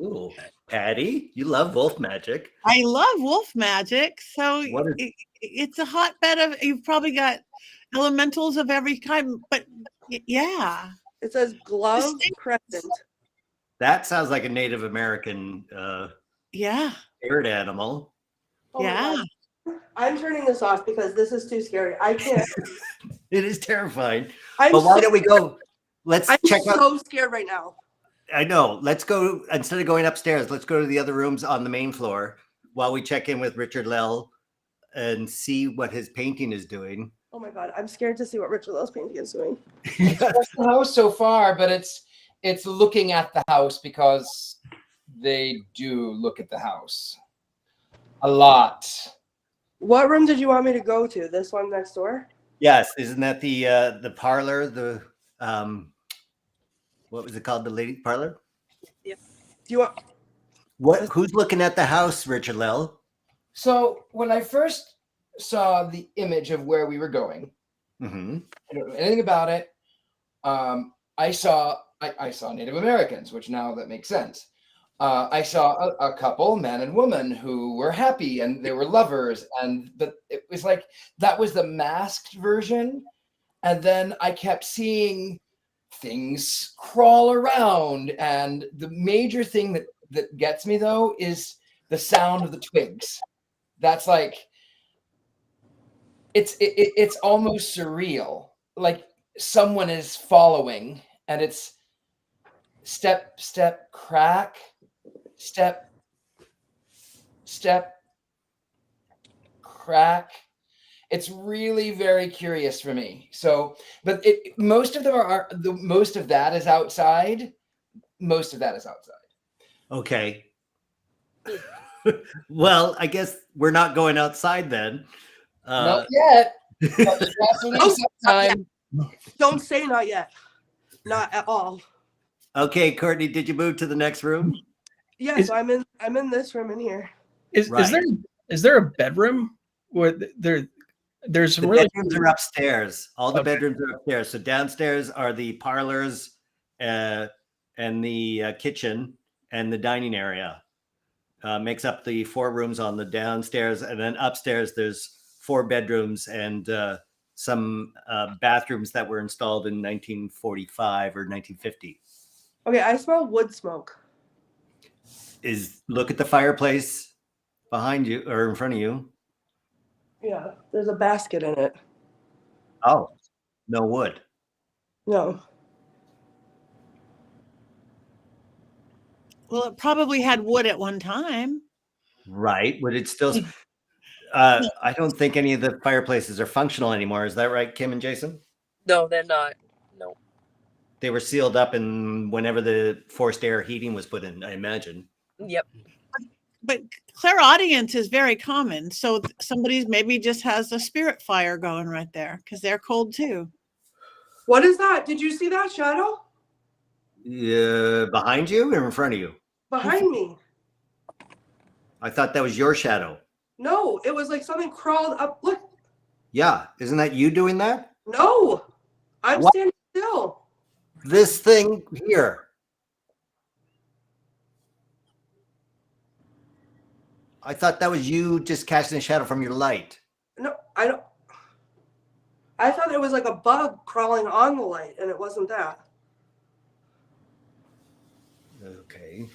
Ooh, Patty, you love wolf magic. I love wolf magic. So What is- it's a hotbed of, you've probably got elementals of every kind, but yeah. It says glove crescent. That sounds like a Native American Yeah. spirit animal. Oh my Yeah. God. I'm turning this off because this is too scary. I can't. It is terrifying. I'm But why don't we go? Let's I'm check out. so scared right now. I know. Let's go, instead of going upstairs, let's go to the other rooms on the main floor while we check in with Richard-Lael and see what his painting is doing. Oh my God. I'm scared to see what Richard-Lael's painting is doing. That's the house so far, but it's looking at the house because they do look at the house a lot. What room did you want me to go to? This one next door? Yes, isn't that the parlor? The what was it called? The lady parlor? Do you want? What? Who's looking at the house, Richard-Lael? So when I first saw the image of where we were going, Mm-hmm. I don't know anything about it. I saw Native Americans, which now that makes sense. I saw a couple, man and woman, who were happy and they were lovers, but it was like that was the masked version. And then I kept seeing things crawl around, and the major thing that gets me though is the sound of the twigs. That's like it's almost surreal, like someone is following, and it's step, step, crack, step, step, crack. It's really very curious for me. So, but most of that is outside. Most of that is outside. Okay. Well, I guess we're not going outside then. Not yet. But sometime. Don't say not yet. Not at all. Okay, Courtney, did you move to the next room? Yes, I'm in this room in here. Is there a bedroom where there's The really bedrooms are upstairs. All the Okay. bedrooms are upstairs. So downstairs are the parlors and the kitchen and the dining area. Makes up the 4 rooms on the downstairs, and then upstairs there's 4 bedrooms and some bathrooms that were installed in 1945 or 1950. Okay, I smell wood smoke. Look at the fireplace behind you or in front of you. Yeah, there's a basket in it. Oh, no wood. No. Well, it probably had wood at one time. Right. Would it still? I don't think any of the fireplaces are functional anymore. Is that right, Kim and Jason? No, they're not. No. They were sealed up in whenever the forced air heating was put in, I imagine. Yep. But clairaudience is very common. So somebody maybe just has a spirit fire going right there because they're cold too. What is that? Did you see that shadow? Behind you or in front of you? Behind me. I thought that was your shadow. No, it was like something crawled up. Look. Yeah. Isn't that you doing that? No, I'm What? standing still. This thing here. I thought that was you just casting a shadow from your light. No, I don't. I thought it was like a bug crawling on the light, and it wasn't that. Okay.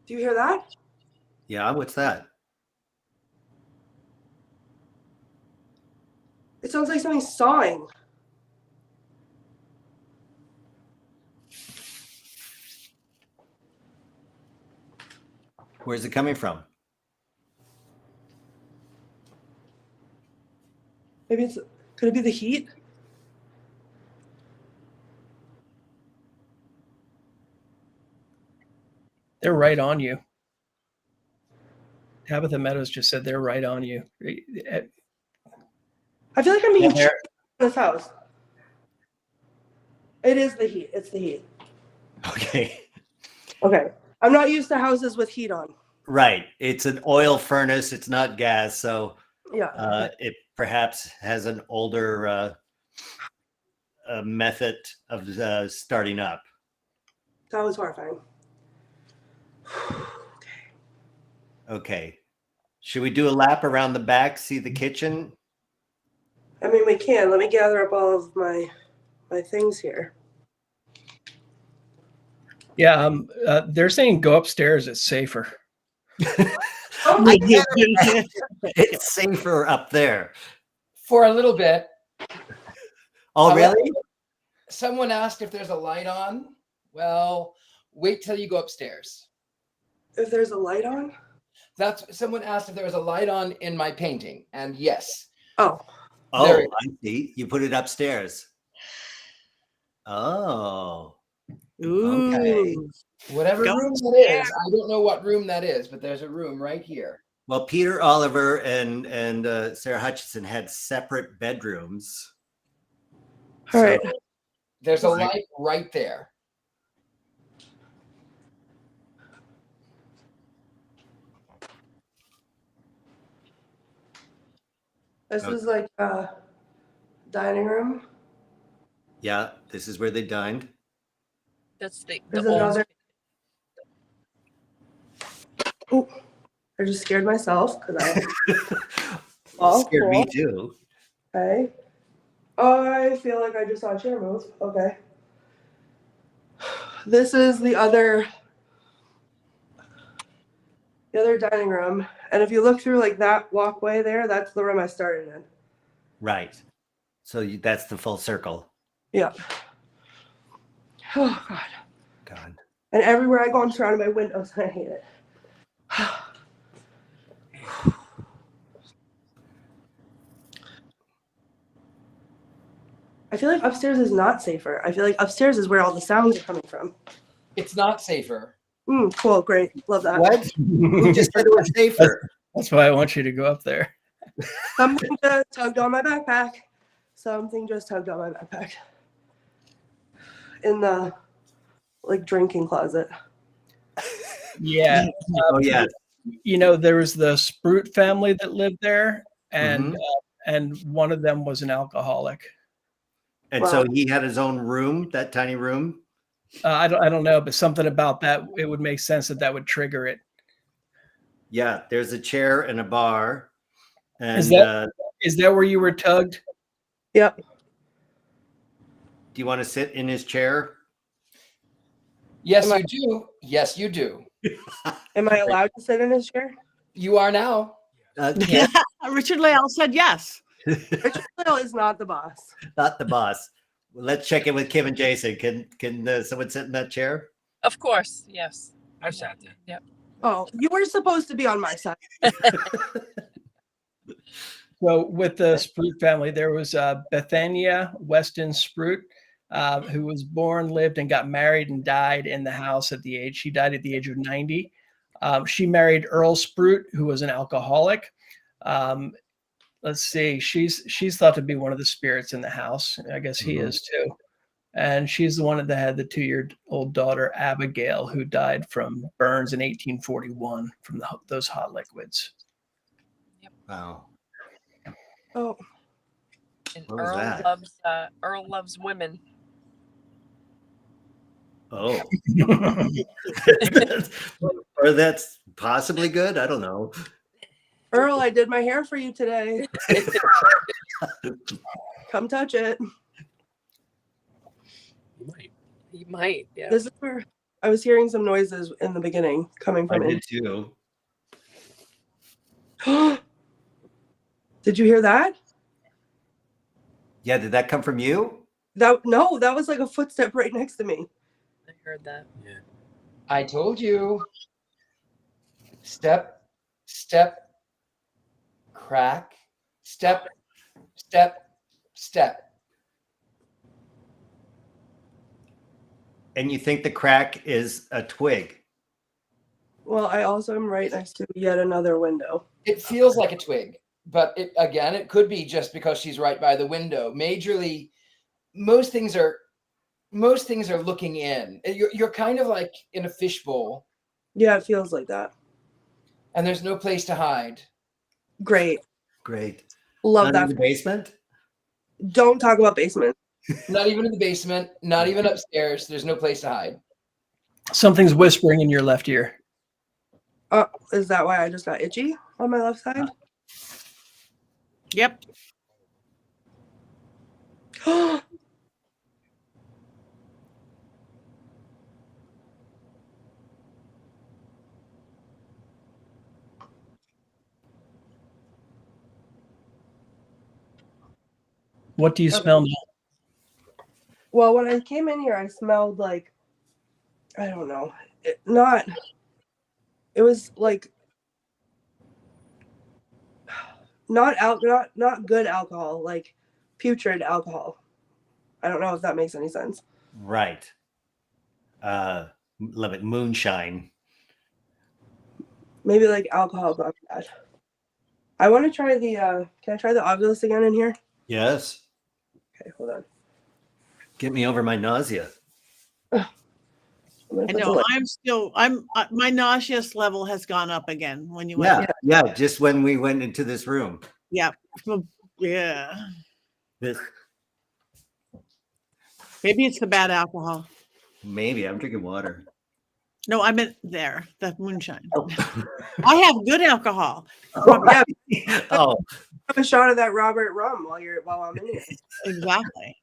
Do you hear that? Yeah, what's that? It sounds like something sawing. Where's it coming from? Maybe it's. Could it be the heat? They're right on you. Tabitha Meadows just said they're right on you. I feel like I'm being Yeah, chased in this house. It is the heat. It's the heat. Okay. Okay. I'm not used to houses with heat on. Right. It's an oil furnace. It's not gas. So Yeah. it perhaps has an older method of starting up. That was horrifying. Okay. Should we do a lap around the back, see the kitchen? I mean, we can. Let me gather up all of my things here. Yeah, they're saying go upstairs. It's safer. I get it. It's safer up there. For a little bit. Oh, really? Someone asked if there's a light on. Well, wait till you go upstairs. If there's a light on? Someone asked if there was a light on in my painting, and yes. Oh. Oh, There- I see. You put it upstairs. Oh. Ooh. Okay. Whatever Go room that is, I don't know what room that is, but there's a room right here. Well, Peter Oliver and Sarah Hutchinson had separate bedrooms. All right. There's a light right there. This is like a dining room. Yeah, this is where they dined. That's the There's old. another. Oh, I just scared myself because I. Oh, Scared me cool. too. Okay. I feel like I just saw a chair move. Okay. This is the other dining room. And if you look through like that walkway there, that's the room I started in. Right. So that's the full circle. Yeah. Oh, God. God. And everywhere I go, I'm surrounded by windows. I hate it. I feel like upstairs is not safer. I feel like upstairs is where all the sounds are coming from. It's not safer. Cool, great. Love that. What? Who just said it was safer? That's why I want you to go up there. Something just tugged on my backpack. Something just tugged on my backpack. In the drinking closet. Yeah. Oh, yeah. You know, there was the Sprout family that lived there, and one of them was an alcoholic. And so he had his own room, that tiny room. I don't know, but something about that, it would make sense that would trigger it. Yeah, there's a chair and a bar. And Is that where you were tugged? Yep. do you want to sit in his chair? Yes, you do. Yes, you do. Am I allowed to sit in his chair? You are now. Yeah, Richard-Lael said yes. Richard-Lael is not the boss. not the boss. Well, let's check in with Kim and Jason. Can someone sit in that chair? Of course, yes. I've sat there. Yep. Oh, you were supposed to be on my side. So with the Sprout family, there was Bethania Weston Sprout. who was born, lived, and got married and died in the house at the age. She died at the age of 90. She married Earl Sprout, who was an alcoholic. Let's see. She's thought to be one of the spirits in the house. I guess he is too. And she's the one that had the 2-year-old daughter, Abigail, who died from burns in 1841 from those hot liquids. Wow. Oh, And What was that? Earl loves women. Oh. Or that's possibly good. I don't know. Earl, I did my hair for you today. Come touch it. You might. He might. Yeah. This is where I was hearing some noises in the beginning coming I from did too. it. Did you hear that? Yeah, did that come from you? No, that was like a footstep right next to me. I heard that. Yeah. I told you. Step, step, crack, step, step, step. And you think the crack is a twig? Well, I also am right next to yet another window. It feels like a twig, but it could be just because she's right by the window. Majorly, most things are looking in. You're kind of like in a fishbowl, Yeah, it feels like that. and there's no place to hide. Great. Great. Love Not that. in the basement? Don't talk about basement. Not even in the basement, not even upstairs. There's no place to hide. Something's whispering in your left ear. Is that why I just got itchy on my left side? Yep. What do you smell now? Well, when I came in here, I smelled like, I don't know, it was like not good alcohol, like putrid alcohol. I don't know if that makes any sense. Right. Love it. Moonshine. Maybe like alcohol gone bad. I want to try can I try the Ovilus again in here? Yes. Okay, hold on. Get me over my nausea. I'm gonna I put the know. light- My nauseous level has gone up again when you went. Yeah. Just when we went into this room. Yeah. Yeah. This, Maybe it's the bad alcohol. maybe I'm drinking water. No, I meant there, the moonshine. Oh. I have good alcohol. Yeah, Oh, have a shot of that Robert rum while I'm in here. Exactly.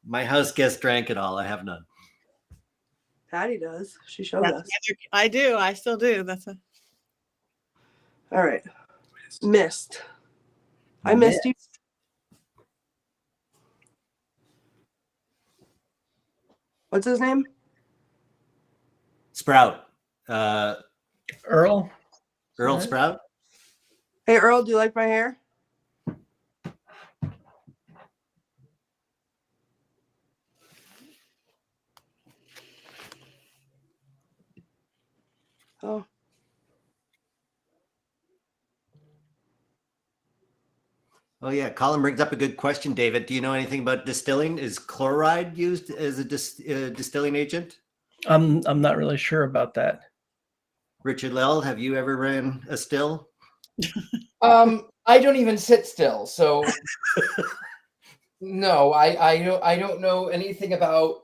my house guest drank it all. I have none. Patty does. She showed That's us. the other- I do. I still do. All right. Missed. I missed you. What's his name? Sprout. Earl? Earl Right. Sprout. Hey, Earl, do you like my hair? Oh, Oh yeah, Colin brings up a good question, David. Do you know anything about distilling? Is chloride used as a distilling agent? I'm not really sure about that. Richard-Lael, have you ever ran a still? I don't even sit still, so no, I don't know anything about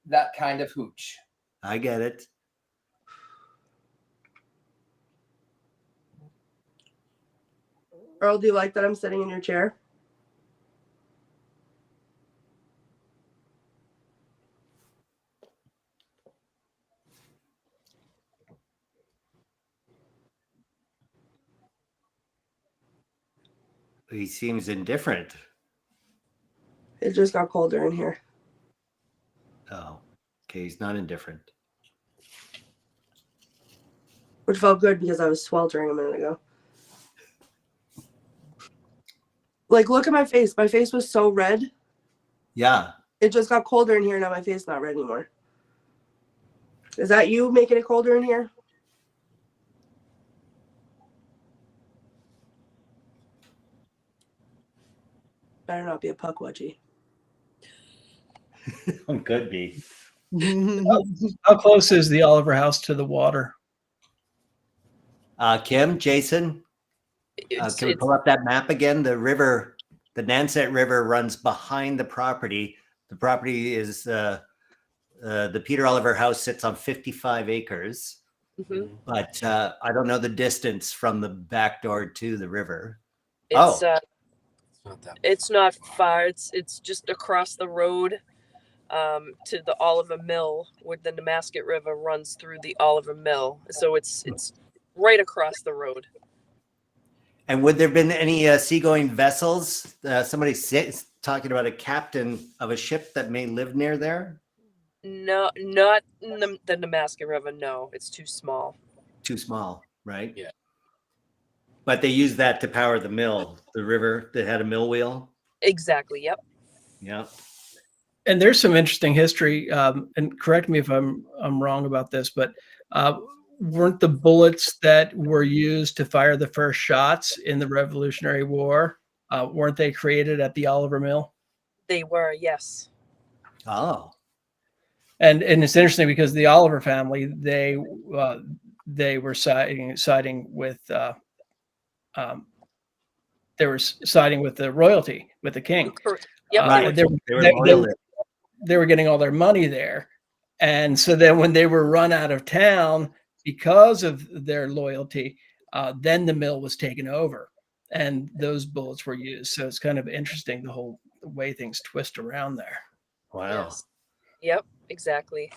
that kind of hooch. I get it. Earl, do you like that I'm sitting in your chair? He seems indifferent. It just got colder in here. Oh, okay, he's not indifferent. Which felt good because I was sweltering a minute ago. Like, look at my face. My face was so red. Yeah, It just got colder in here. Now my face is not red anymore. Is that you making it colder in here? Better not be a puck wedgie. Could be. How close is the Oliver house to the water? Kim, Jason, can we pull up that map again? The river, the Nanset River runs behind the property. The property is the Peter Oliver house sits on 55 acres, but I don't know the distance from the back door to the river. It's not far. It's just across the road to the Oliver Mill, where the Nemasket River runs through the Oliver Mill. So it's right across the road. And would there have been any seagoing vessels? Somebody talking about a captain of a ship that may live near there? No, not the Nemasket River. No, it's too small. Too small, right? Yeah. But they used that to power the mill, the river that had a mill wheel. Exactly. Yep. Yeah. And there's some interesting history. And correct me if I'm wrong about this, but weren't the bullets that were used to fire the first shots in the Revolutionary War, weren't they created at the Oliver Mill? They were, yes. Oh. And it's interesting because the Oliver family, they were siding with the royalty, with the king. Yep. Right. They were getting all their money there. And so then when they were run out of town because of their loyalty, then the mill was taken over and those bullets were used. So it's kind of interesting, the way things twist around there. Wow. Yes. Yep, exactly.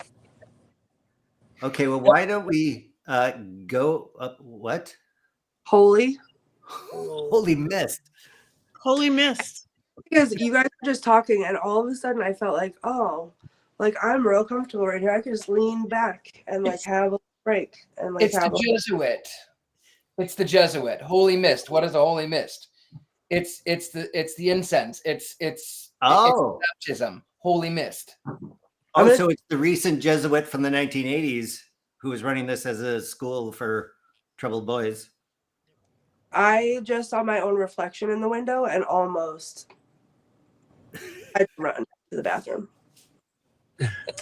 Okay, well, why don't we go up what? Holy mist. Holy mist. Because you guys were just talking, and all of a sudden I felt like, oh, like I'm real comfortable right here. I could just lean back and like have a break and like It's the Jesuit. It's the Jesuit. Holy mist. What is a holy mist? It's the incense. It's baptism. Holy mist. Oh, so it's the recent Jesuit from the 1980s who was running this as a school for troubled boys. I just saw my own reflection in the window and almost I run to the bathroom.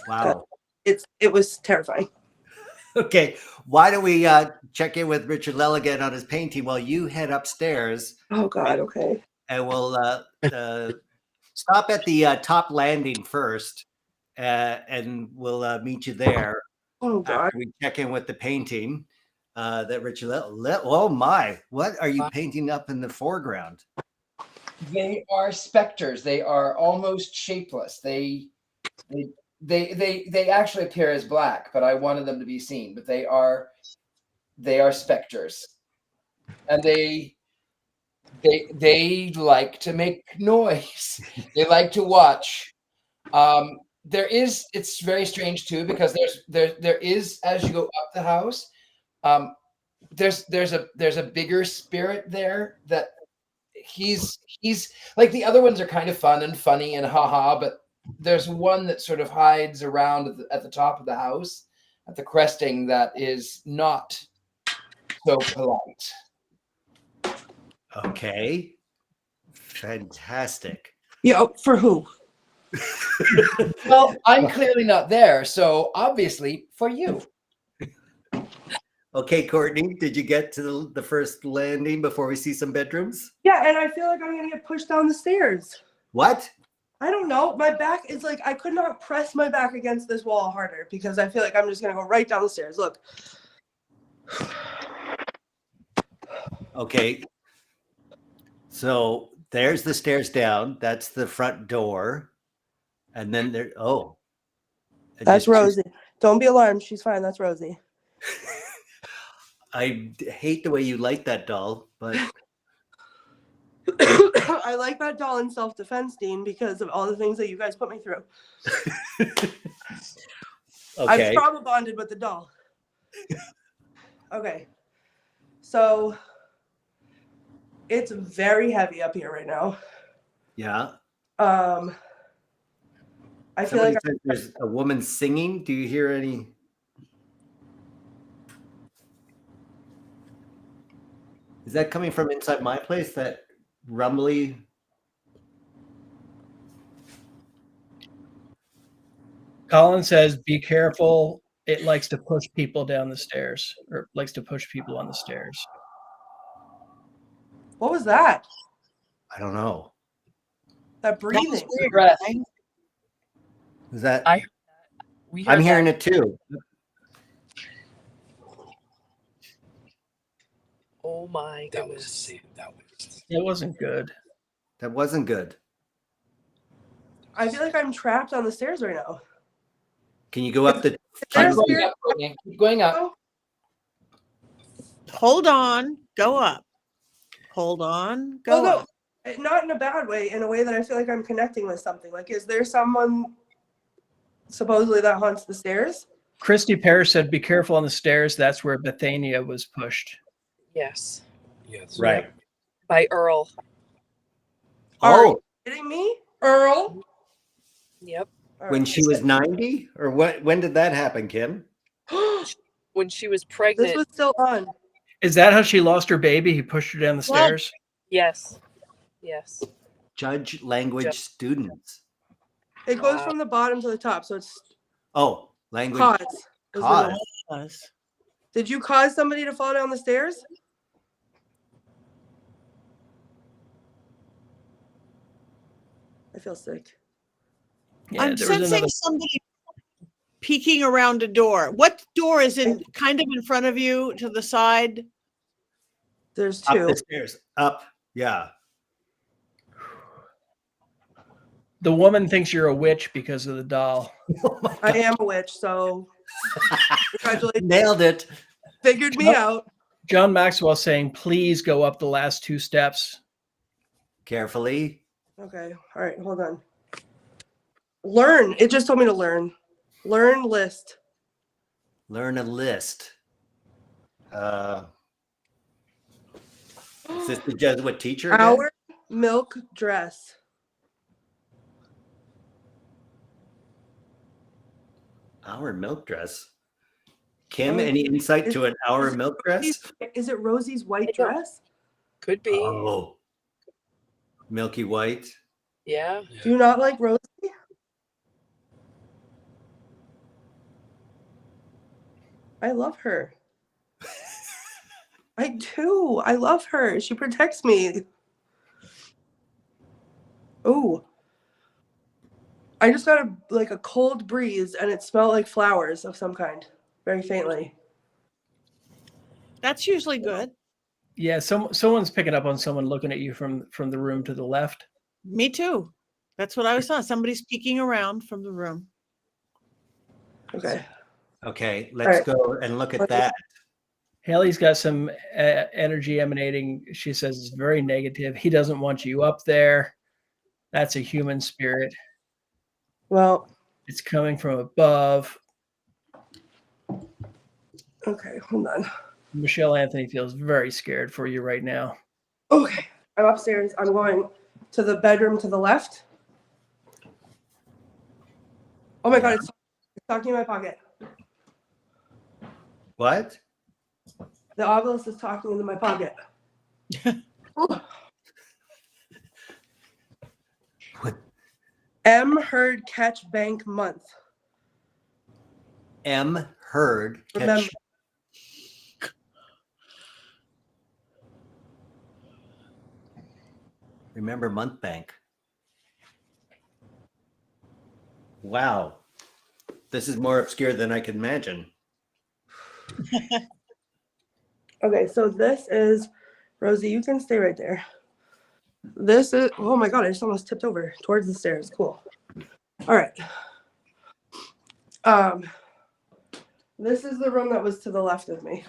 Wow. It was terrifying. Okay, why don't we check in with Richard-Lael again on his painting while you head upstairs? Oh God, okay. And we'll stop at the top landing first, and we'll meet you there. Oh God. After we check in with the painting that Richard-Lael. Oh my! What are you painting up in the foreground? They are specters. They are almost shapeless. They actually appear as black, but I wanted them to be seen. But they are specters, and they like to make noise. They like to watch. It's very strange too, because there is, as you go up the house, there's a bigger spirit there that he's like, the other ones are kind of fun and funny and haha, but there's one that sort of hides around at the top of the house at the cresting that is not so polite. Okay. Fantastic. Yeah, for who? Well, I'm clearly not there, so obviously for you. Okay, Courtney, did you get to the first landing before we see some bedrooms? Yeah, and I feel like I'm gonna get pushed down the stairs. What? I don't know. My back is like, I could not press my back against this wall harder because I feel like I'm just gonna go right down the stairs. Look. Okay. So there's the stairs down. That's the front door. And then there, oh. That's Rosie. Don't be alarmed. She's fine. That's Rosie. I hate the way you like that doll, but I like that doll in self-defense, Dean, because of all the things that you guys put me through. okay. I'm trauma bonded with the doll. Okay. So it's very heavy up here right now. Yeah. I feel Somebody like said there's a woman singing. Do you hear any? Is that coming from inside my place? That rumbly? Colin says, "Be careful. It likes to push people down the stairs, or likes to push people on the stairs." what was that? I don't know. That breathing. weird. Breath. Is that? We I'm heard hearing that. it too. Oh my That was goodness. safe. That was. It wasn't good. That wasn't good. I feel like I'm trapped on the stairs right now. Can you go up the? Is there a Keep going spirit? up, Courtney. Keep going up. Oh, Hold on. Go up. Hold on. Go well, up. no, not in a bad way. In a way that I feel like I'm connecting with something. Like, is there someone supposedly that haunts the stairs? Christy Parrish said, "Be careful on the stairs. That's where Bethania was pushed." Yes. Yes. Right. By Earl. Oh, Kidding me, Earl? Yep. All when right. she was 90, or what? When did that happen, Kim? When she was This pregnant. was still on. Is that how she lost her baby? He pushed her down the Well, stairs. Yes. Yes. Judge language Judge. students. It goes Wow. from the bottom to the top, so it's Oh, language. cause. is the Cause. noise. Did you cause somebody to fall down the stairs? I feel sick. Yeah, I'm there was sensing another. somebody peeking around a door. What door is in kind of in front of you to the side? There's Up two. the stairs. Up. Yeah. The woman thinks you're a witch because of the doll. I am a witch, so congratulations. Nailed it. Figured me out. John Maxwell saying, "Please go up the last 2 steps." Carefully. Okay. All right. Hold on. Learn. It just told me to learn. Learn list. Learn a list. Is this the Jesuit teacher? again? Our milk dress. Our milk dress. Kim, Oh, any insight to an our is it milk dress? Is it Rosie's white I don't- dress? Could be. Oh, milky white. Yeah. Do you not like Rosie? I love her. I do. I love her. She protects me. Oh. I just got a cold breeze and it smelled like flowers of some kind, very faintly. That's usually good. Yeah, someone's picking up on someone looking at you from the room to the left. Me too. That's what I was saw. Somebody's peeking around from the room. Okay. Okay, let's go and look at that. Haley's got some energy emanating. She says it's very negative. He doesn't want you up there. That's a human spirit. Well, It's coming from above. okay, hold on. Michelle Anthony feels very scared for you right now. Okay, I'm upstairs. I'm going to the bedroom to the left. Oh my God, it's talking in my pocket. What? The obelisk is talking into my pocket. What? M. Heard Catch Bank Month. M. Heard. Remember. Catch. Remember Month Bank. Wow. This is more obscure than I could imagine. Okay, so this is, Rosie, you can stay right there. This is, oh my God, I just almost tipped over towards the stairs. Cool. All right. This is the room that was to the left of me.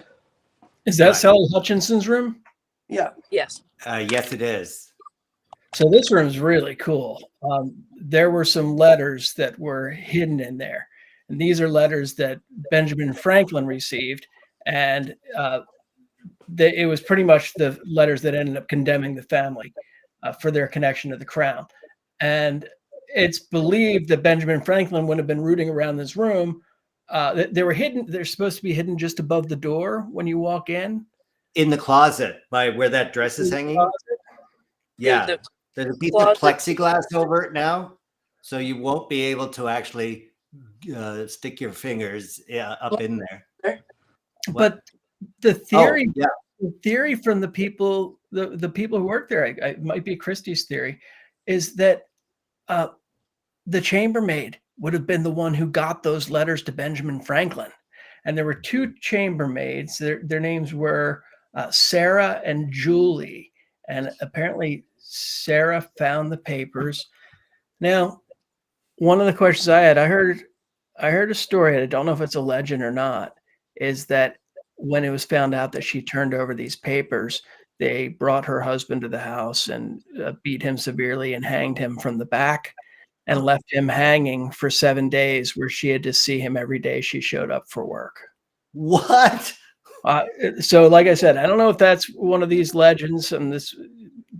Is that Right. Sally Hutchinson's room? Yeah. Yes. Yes, it is. So this room's really cool. There were some letters that were hidden in there. And these are letters that Benjamin Franklin received. And it was pretty much the letters that ended up condemning the family for their connection to the crown. And it's believed that Benjamin Franklin would have been rooting around this room. They were hidden. They're supposed to be hidden just above the door when you walk in. In the closet by where that dress is hanging. Yeah. The There's a piece closet. of plexiglass over it now. So you won't be able to actually stick your fingers up in there. But the theory, yeah. the theory from the people who work there, it might be Christie's theory, is that the chambermaid would have been the one who got those letters to Benjamin Franklin. And there were two chambermaids. Their names were Sarah and Julie. And apparently Sarah found the papers. Now, one of the questions I had, I heard a story, I don't know if it's a legend or not, is that when it was found out that she turned over these papers, they brought her husband to the house and beat him severely and hanged him from the back and left him hanging for 7 days, where she had to see him every day she showed up for work. What? So like I said, I don't know if that's one of these legends, and this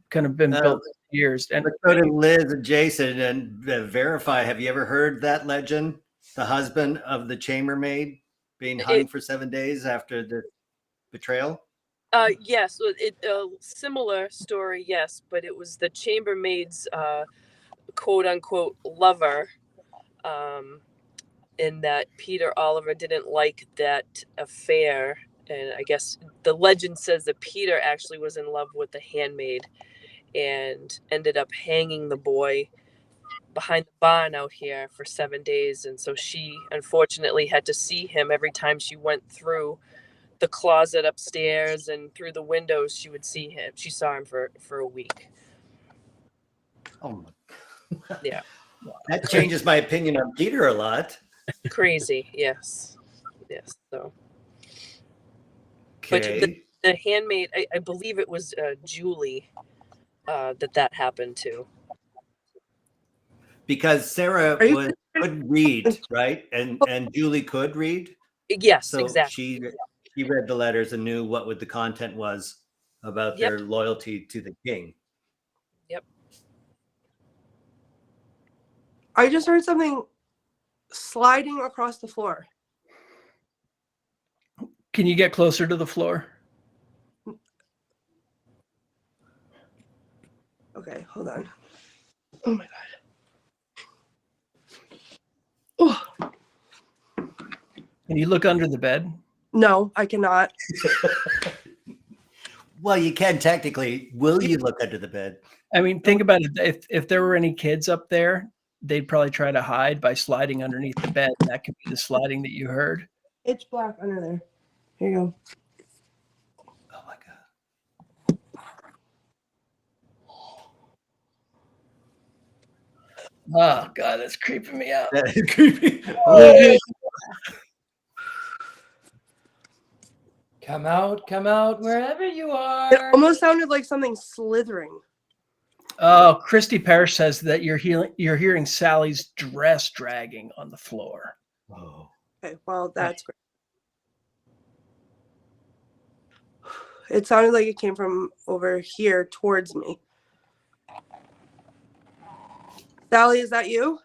kind of been built for years. And let's go to Liz and Jason and verify. Have you ever heard that legend? The husband of the chambermaid being hung for 7 days after the betrayal? Yes, similar story, yes, but it was the chambermaid's quote unquote lover, in that Peter Oliver didn't like that affair. And I guess the legend says that Peter actually was in love with the handmaid and ended up hanging the boy behind the barn out here for 7 days. And so she unfortunately had to see him every time she went through the closet upstairs and through the windows. She would see him. She saw him for a week. Oh my. Yeah. That changes my opinion on Peter a lot. Crazy. Yes. So. Okay. But the handmaid, I believe it was Julie that happened to. Because Sarah could read, right? And Julie could read. Yes, so exactly. She read the letters and knew what the content was about their loyalty to the king. Yep. I just heard something sliding across the floor. Can you get closer to the floor? Okay, hold on. Oh my God. Oh. Can you look under the bed? No, I cannot. Well, you can technically. Will you look under the bed? I mean, think about it. If there were any kids up there, they'd probably try to hide by sliding underneath the bed. That could be the sliding that you heard. It's black under there. Here you go. Oh my God. Oh God, that's creeping me out. That is creepy. Oh. Come out, wherever you are. It almost sounded like something slithering. Oh, Christy Parrish says that you're hearing Sally's dress dragging on the floor. Oh. Okay, well, that's great. It sounded like it came from over here towards me. Sally, is that you?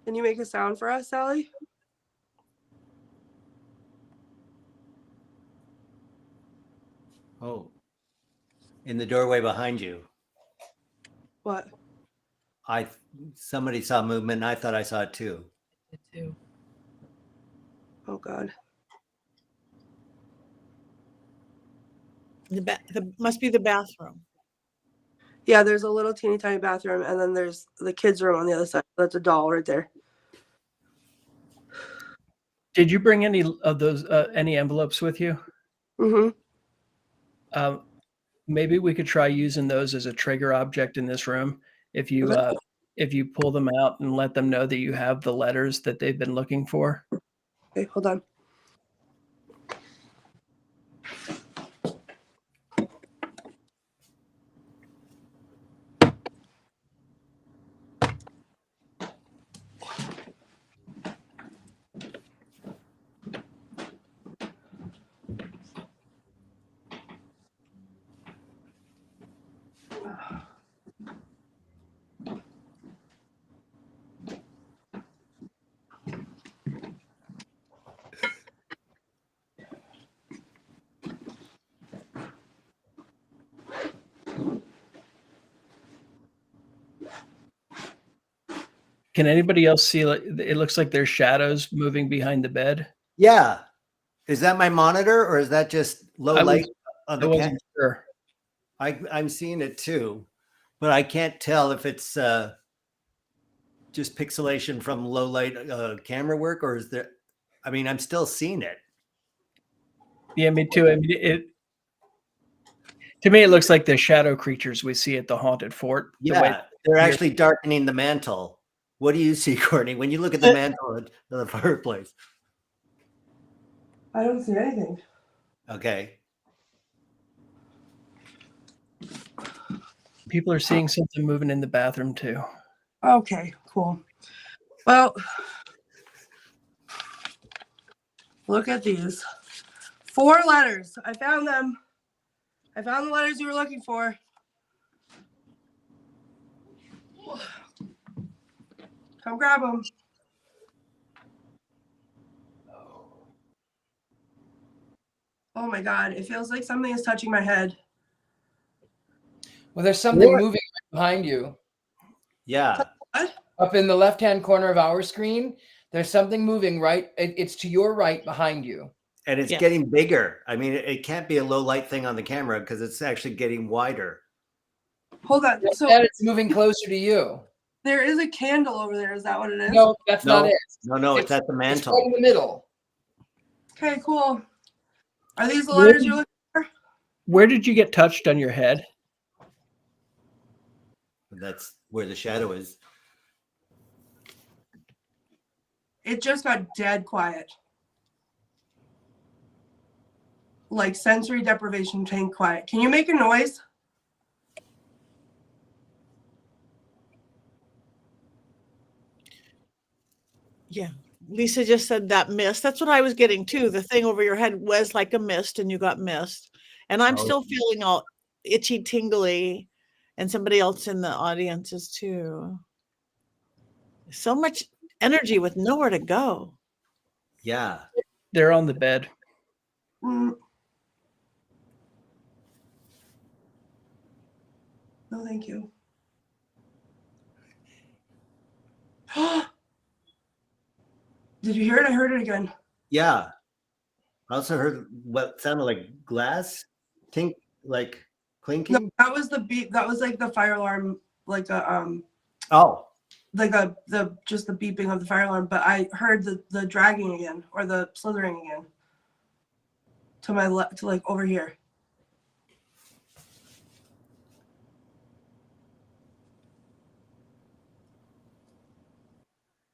Can you make a sound for us, Sally? Oh. In the doorway behind you. What? Somebody saw movement and I thought I saw it too. Me too. Oh God. The must be the bathroom. Yeah, there's a little teeny tiny bathroom, and then there's the kids' room on the other side. That's a doll right there. Did you bring any of those any envelopes with you? Mm-hmm. Maybe we could try using those as a trigger object in this room. If you pull them out and let them know that you have the letters that they've been looking for. Okay, hold on. Can anybody else see? Like, it looks like there's shadows moving behind the bed. Yeah. Is that my monitor or is that just low light on I the wasn't sure. I'm seeing it too, but I can't tell if it's just pixelation from low light camera work or is there, I mean, I'm still seeing it. Yeah, me too. I mean, to me, it looks like the shadow creatures we see at the haunted fort. Yeah, they're actually darkening the mantle. What do you see, Courtney, when you look at the mantle of the fireplace? I don't see anything. Okay. People are seeing something moving in the bathroom too. Okay, cool. Well, look at these. 4 letters. I found them. I found the letters you were looking for. Come grab them. Oh my God, it feels like something is touching my head. Well, there's something moving behind you. Yeah. What? Up in the left-hand corner of our screen, there's something moving right. It's to your right behind you. And it's getting bigger. I mean, it can't be a low light thing on the camera because it's actually getting wider. Hold on. So it's moving closer to you. there is a candle over there. Is that what it is? No, that's not it. No, it's at the It's mantle. right in the middle. Okay, cool. Are these the letters you're looking for? Where did you get touched on your head? That's where the shadow is. It just got dead quiet. Like sensory deprivation, tank quiet. Can you make a noise? Yeah. Lisa just said that mist. That's what I was getting too. The thing over your head was like a mist and you got mist. And I'm still feeling all itchy, tingly. And somebody else in the audience is too. So much energy with nowhere to go. Yeah. They're on the bed. No, thank you. Did you hear it? I heard it again. Yeah. I also heard what sounded like glass tink, like clinking. No, that was the beep. That was like the fire alarm, like a like the just the beeping of the fire alarm. But I heard the dragging again or the slithering again. To my left, to like over here.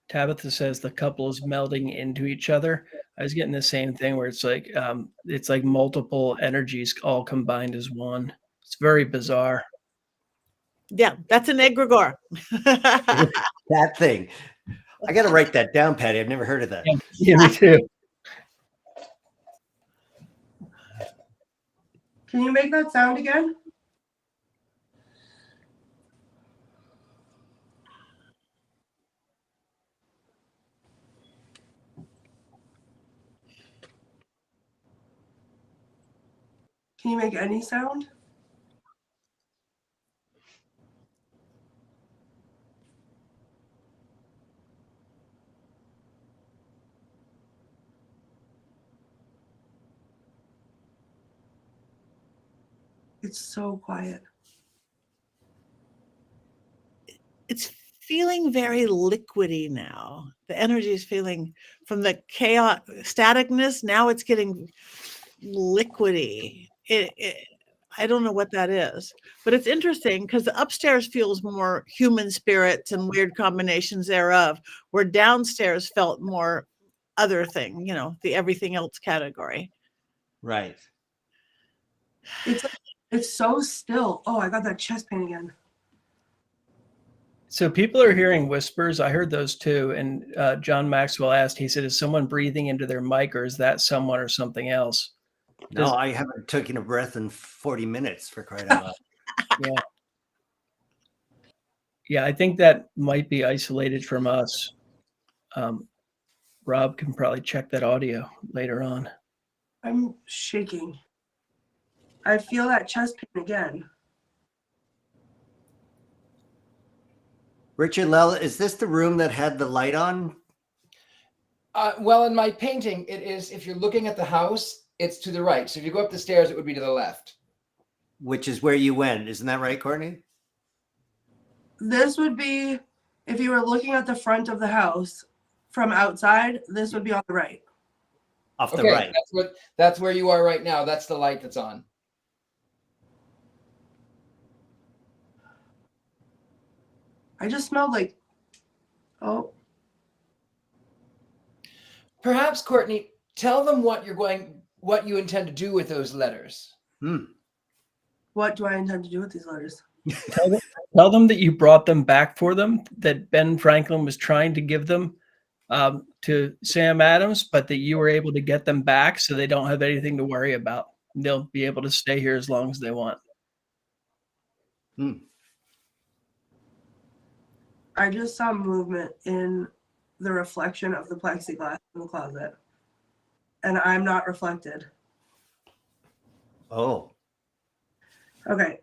Tabitha says the couple is melding into each other. I was getting the same thing where it's like multiple energies all combined as one. It's very bizarre. Yeah, that's an egregore. That thing. I got to write that down, Patty. I've never heard of that. Yeah, me too. Can you make that sound again? Can you make any sound? It's so quiet. It's feeling very liquidy now. The energy is feeling from the chaos, staticness. Now it's getting liquidy. I don't know what that is, but it's interesting because the upstairs feels more human spirits and weird combinations thereof, where downstairs felt more other thing, the everything else category. Right. It's so still. Oh, I got that chest pain again. So people are hearing whispers. I heard those too. And John Maxwell asked, he said, is someone breathing into their mic or is that someone or something else? No, I haven't taken a breath in 40 minutes for crying out loud. Yeah. Yeah, I think that might be isolated from us. Rob can probably check that audio later on. I'm shaking. I feel that chest pain again. Richard-Lael, is this the room that had the light on? Well, in my painting, it is, if you're looking at the house, it's to the right. So if you go up the stairs, it would be to the left. Which is where you went. Isn't that right, Courtney? This would be, if you were looking at the front of the house from outside, this would be on the right. Off the Okay, right. that's where you are right now. That's the light that's on. I just smelled like, oh. Perhaps, Courtney, tell them what you intend to do with those letters. What do I intend to do with these letters? Tell them that you brought them back for them, that Ben Franklin was trying to give them to Sam Adams, but that you were able to get them back so they don't have anything to worry about. They'll be able to stay here as long as they want. I just saw movement in the reflection of the plexiglass in the closet, and I'm not reflected. Oh. Okay.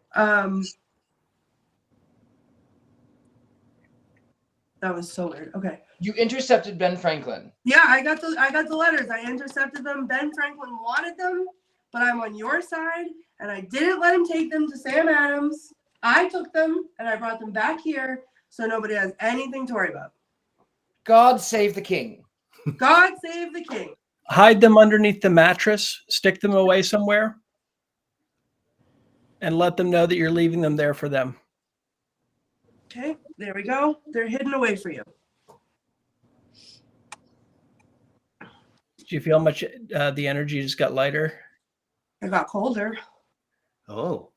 That was so weird. Okay. You intercepted Ben Franklin. Yeah, I got the letters. I intercepted them. Ben Franklin wanted them, but I'm on your side, and I didn't let him take them to Sam Adams. I took them and I brought them back here so nobody has anything to worry about. God save the king. God save the king. Hide them underneath the mattress, stick them away somewhere, and let them know that you're leaving them there for them. Okay, there we go. They're hidden away for you. Do you feel much the energy just got lighter? It got colder. Oh.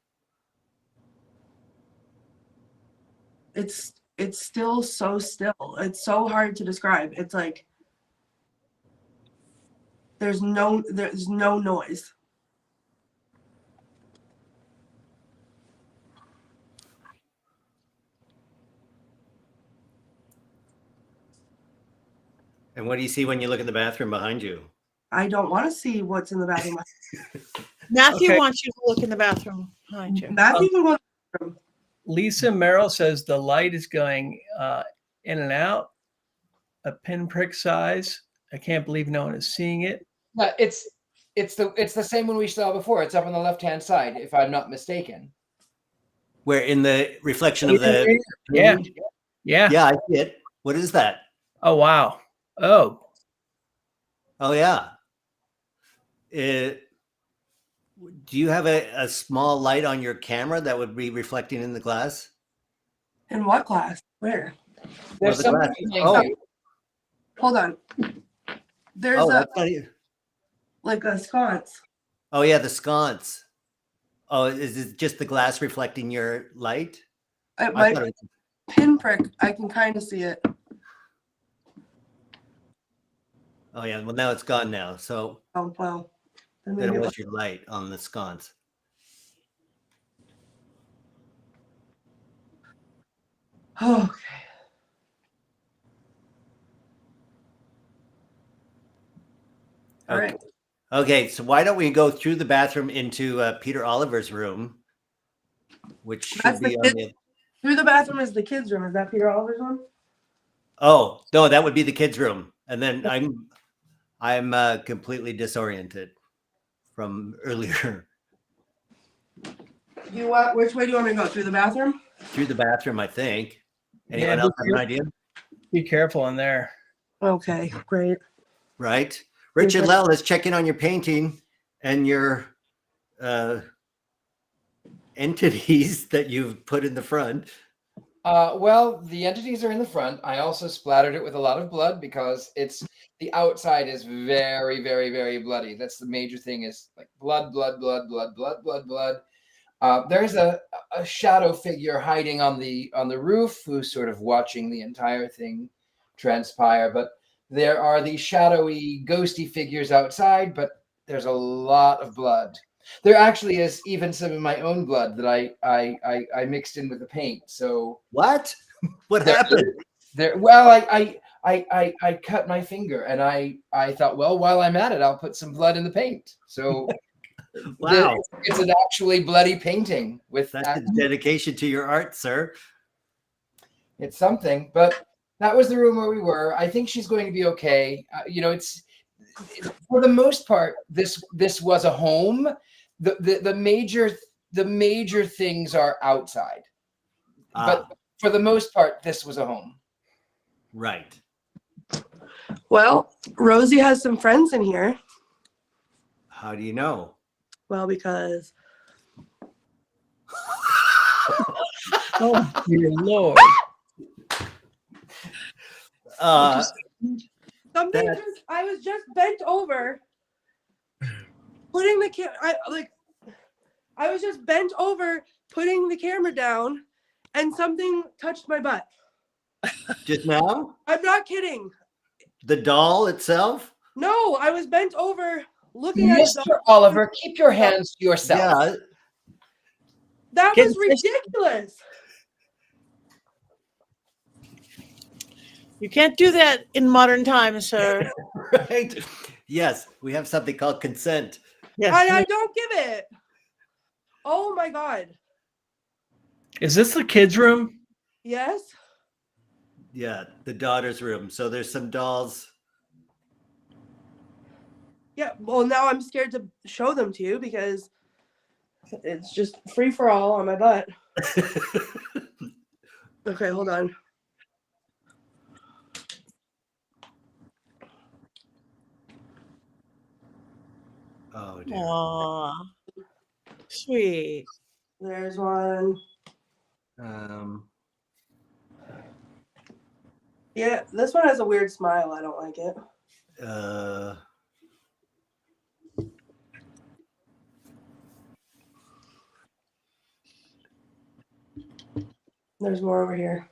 It's still so still. It's so hard to describe. It's like there's no noise. And what do you see when you look in the bathroom behind you? I don't want to see what's in the bathroom. Matthew Okay. wants you to look in the bathroom behind you. Matthew can go in the bathroom. Lisa Merrill says the light is going in and out, a pinprick size. I can't believe no one is seeing it. It's the same one we saw before. It's up on the left-hand side, if I'm not mistaken. Where in the reflection of the... Yeah. Yeah, I see it. What is that? Oh, wow. Oh, Oh, yeah. Do you have a small light on your camera that would be reflecting in the glass? In what class? Where? There's the something glass. behind you. Hold on. There's Oh, a that's not you. like a sconce. Oh, yeah, the sconce. Oh, is it just the glass reflecting your light? It I might thought it was- pinprick. I can kind of see it. Oh, yeah. Well, now it's gone now. So Oh well. Then then maybe it it was your light on the sconce. okay. All right. Okay, so why don't we go through the bathroom into Peter Oliver's room, which should That's be the on kid- the... Through the bathroom is the kids' room. Is that Peter Oliver's room? Oh, no, that would be the kids' room. And then I'm completely disoriented from earlier. You want? Which way do you want me to go? Through the bathroom? Through the bathroom, I think. Anyone Yeah, else have an idea? be careful in there. Okay, great. Right? Richard-Lael, let's check in on your painting and your entities that you've put in the front. Well, the entities are in the front. I also splattered it with a lot of blood because the outside is very, very, very bloody. That's the major thing, is like blood, blood, blood, blood, blood, blood, blood. There's a shadow figure hiding on the roof who's sort of watching the entire thing transpire. But there are these shadowy, ghosty figures outside, but there's a lot of blood. There actually is even some of my own blood that I mixed in with the paint. So What? What happened? well, I cut my finger, and I thought, well, while I'm at it, I'll put some blood in the paint. So Wow. it's an actually bloody painting with That's a dedication to your art, sir. It's something, but that was the room where we were. I think she's going to be okay. It's for the most part, this was a home. The major things are outside, but for the most part, this was a home. Right. Well, Rosie has some friends in here. How do you know? Well, because Oh, dear Lord. I was just bent over putting the I was just bent over putting the camera down and something touched my butt. Just now? I'm not kidding. The doll itself? No, I was bent over looking at the Mr. Oliver, keep your hands to yourself. Yeah. That was ridiculous. You can't do that in modern times, sir. Right. Yes, we have something called consent. Yes. I don't give it. Oh my God. Is this the kids' room? Yes. Yeah, the daughter's room. So there's some dolls. Yeah. Well, now I'm scared to show them to you because it's just free for all on my butt. Okay, hold on. Oh, dear. Aww. Sweet. There's one. Yeah, this one has a weird smile. I don't like it. There's more over here.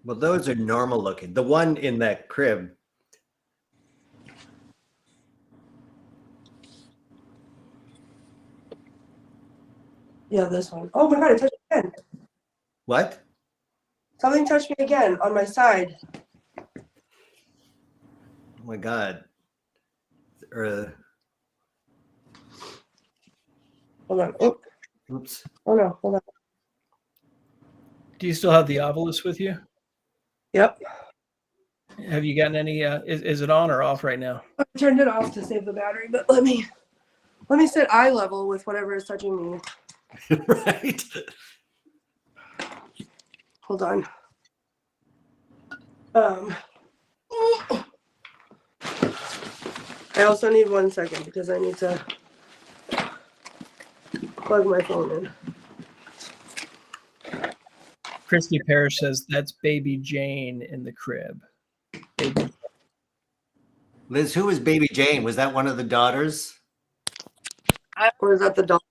Well, those are normal looking. The one in that crib. Yeah, this one. Oh my God, it touched me again. What? Something touched me again on my side. Oh my God. Hold on. Oh. Oops. Oh no, hold on. Do you still have the obelisk with you? Yep. Have you gotten any? Is it on or off right now? I turned it off to save the battery, but let me sit eye level with whatever is touching me. Right. Hold on. I also need 1 second because I need to plug my phone in. Christy Parrish says that's baby Jane in the crib. Baby. Liz, who was baby Jane? Was that one of the daughters? Or is that the dog?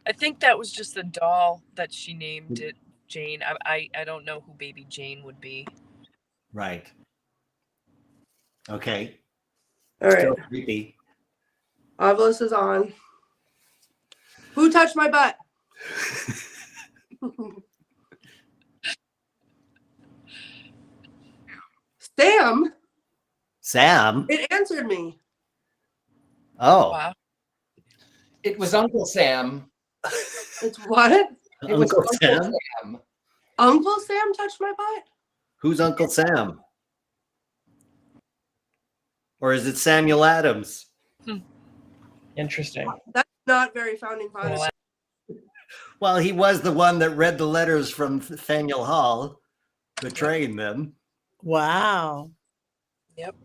I think that was just the doll that she named it Jane. I don't know who baby Jane would be. Right. Okay. All right. Still creepy. Obelisk is on. Who touched my butt? Sam. Sam? It answered me. Oh. Wow. It was Uncle Sam. It's what? It was Uncle Sam? Sam. Uncle Sam touched my butt? Who's Uncle Sam? Or is it Samuel Adams? Interesting. That's not very founding fathers. Well, he was the one that read the letters from Faneuil Hall, betraying them. Wow. Yep.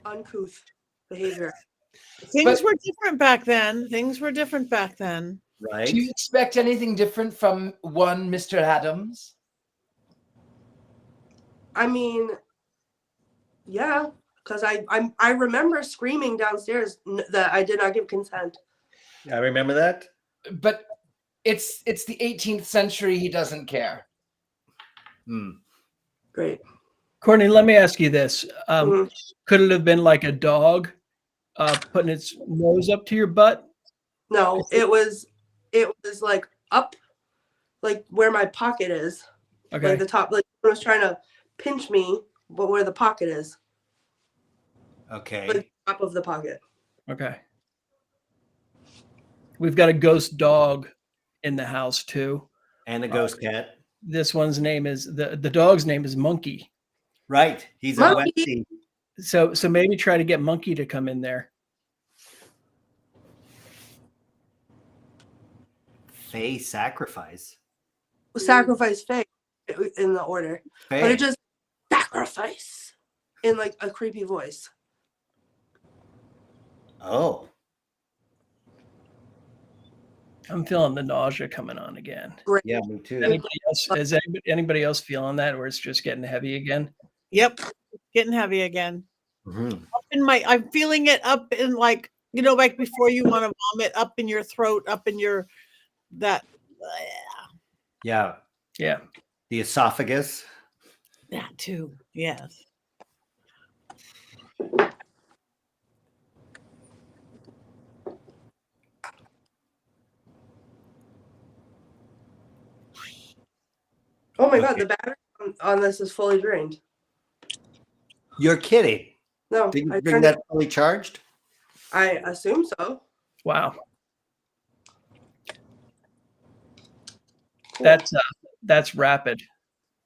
Uncouth behavior. Things were different back then. Things were different back then. Right. Do you expect anything different from one Mr. Adams? I mean, yeah, because I remember screaming downstairs that I did not give consent. I remember that. But it's the 18th century. He doesn't care. Great. Courtney, let me ask you this. Mhm. Could it have been like a dog putting its nose up to your butt? No, it was like up, like where my pocket is. Okay. Like the top, like it was trying to pinch me, but where the pocket is. Okay. Like the top of the pocket. Okay. We've got a ghost dog in the house too. And a ghost cat. This one's name is the dog's name is Monkey. Right. He's a Monkey. Westie. So maybe try to get Monkey to come in there. Fae sacrifice. Sacrifice Faye in the order. Fae. But it just sacrifice in like a creepy voice. Oh. I'm feeling the nausea coming on again. Great. Yeah, me too. Is anybody else feeling that, or it's just getting heavy again? Yep, getting heavy again. Mhm. Up in I'm feeling it up in like like before you want to vomit, up in your throat, up in your that Yeah. Yeah. The esophagus. that too. Yes. Oh my god, the battery on this is fully drained. You're kidding. No, Did you I bring turned that fully charged? I assume so. Wow. Cool. That's rapid.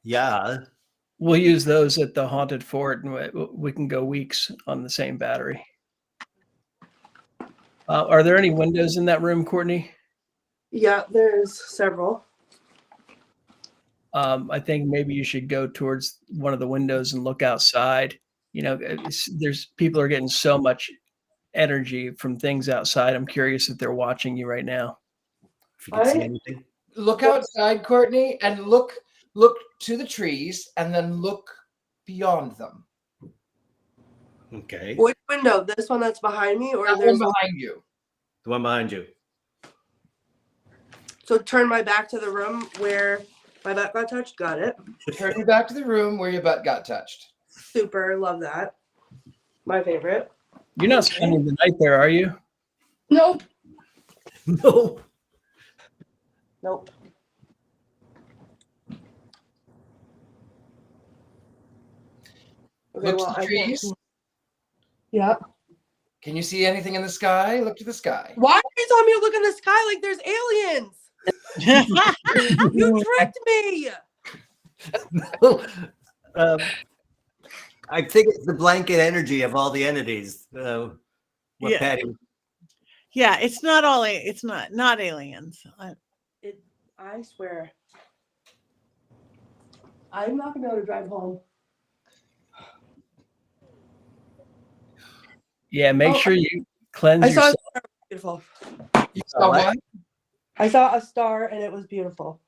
Yeah. We'll use those at the haunted fort, and we can go weeks on the same battery. Are there any windows in that room, Courtney? Yeah, there's several. I think maybe you should go towards one of the windows and look outside. There's people are getting so much energy from things outside. I'm curious if they're watching you right now. If you can see anything. Look outside, Courtney, and look to the trees, and then look beyond them. Okay. Which window? This one that's behind me, or That there's one behind you. The one behind you. so turn my back to the room where my butt got touched. Got it. Turn you back to the room where your butt got touched. Super, love that. My favorite. You're not spending the night there, are you? Nope. No. Nope. Okay, Look well, to the I can't. trees. Yeah. Can you see anything in the sky? Look to the sky. Why are you telling me to look in the sky like there's aliens? You tricked me. I think it's the blanket energy of all the entities. What Yeah. Patty? Yeah, it's not all. It's not aliens. I swear. I'm not gonna be able to drive home. Yeah, make Oh, sure you cleanse I saw yourself. a star. Beautiful. You saw what? what? I saw a star and it was beautiful.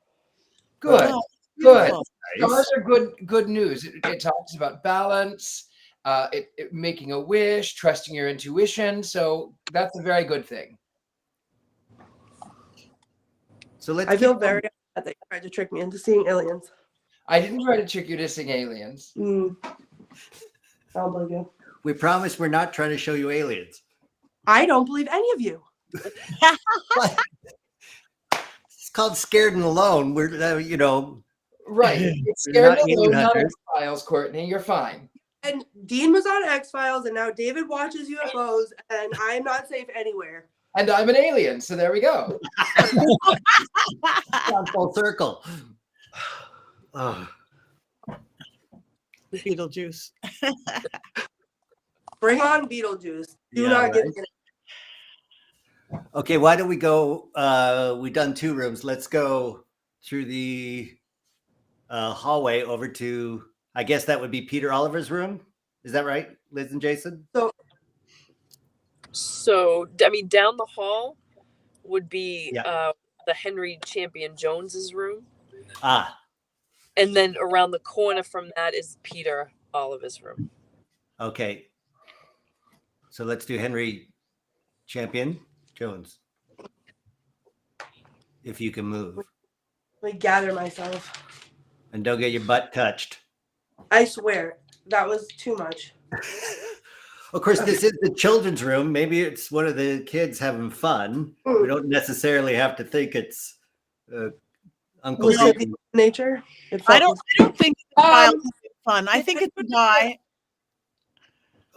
Good. Oh, Good. beautiful. Stars are good news. It talks about balance, it making a wish, trusting your intuition. So that's a very good thing. So let's. I feel keep very upset that you tried to trick me into seeing aliens. I didn't try to trick you to sing aliens. I don't believe you. We promise we're not trying to show you aliens. I don't believe any of you. It's called Scared and Alone. We're, Right. It's You're scared not alien alone, not hunters. X-Files, Courtney. You're fine. And Dean was on X-Files and now David watches UFOs and I'm not safe anywhere. And I'm an alien, so there we go. Gone full circle. Oh, Beetlejuice. Bring on Beetlejuice. Do Yeah, not get right. in. okay, why don't we go? We've done 2 rooms. Let's go through the hallway over to, I guess that would be Peter Oliver's room. Is that right, Liz and Jason? So, I mean, down the hall would be Yeah. the Henry Champion Jones's room. Ah, And then around the corner from that is Peter Oliver's room. okay. So let's do Henry Champion Jones. If you can move. Let me gather myself. And don't get your butt touched. I swear, that was too much. Of course, this is the children's room. Maybe it's one of the kids having fun. We don't necessarily have to think it's Uncle Was it Dean. nature? It I felt don't think it's a child having fun. I think it's a guy.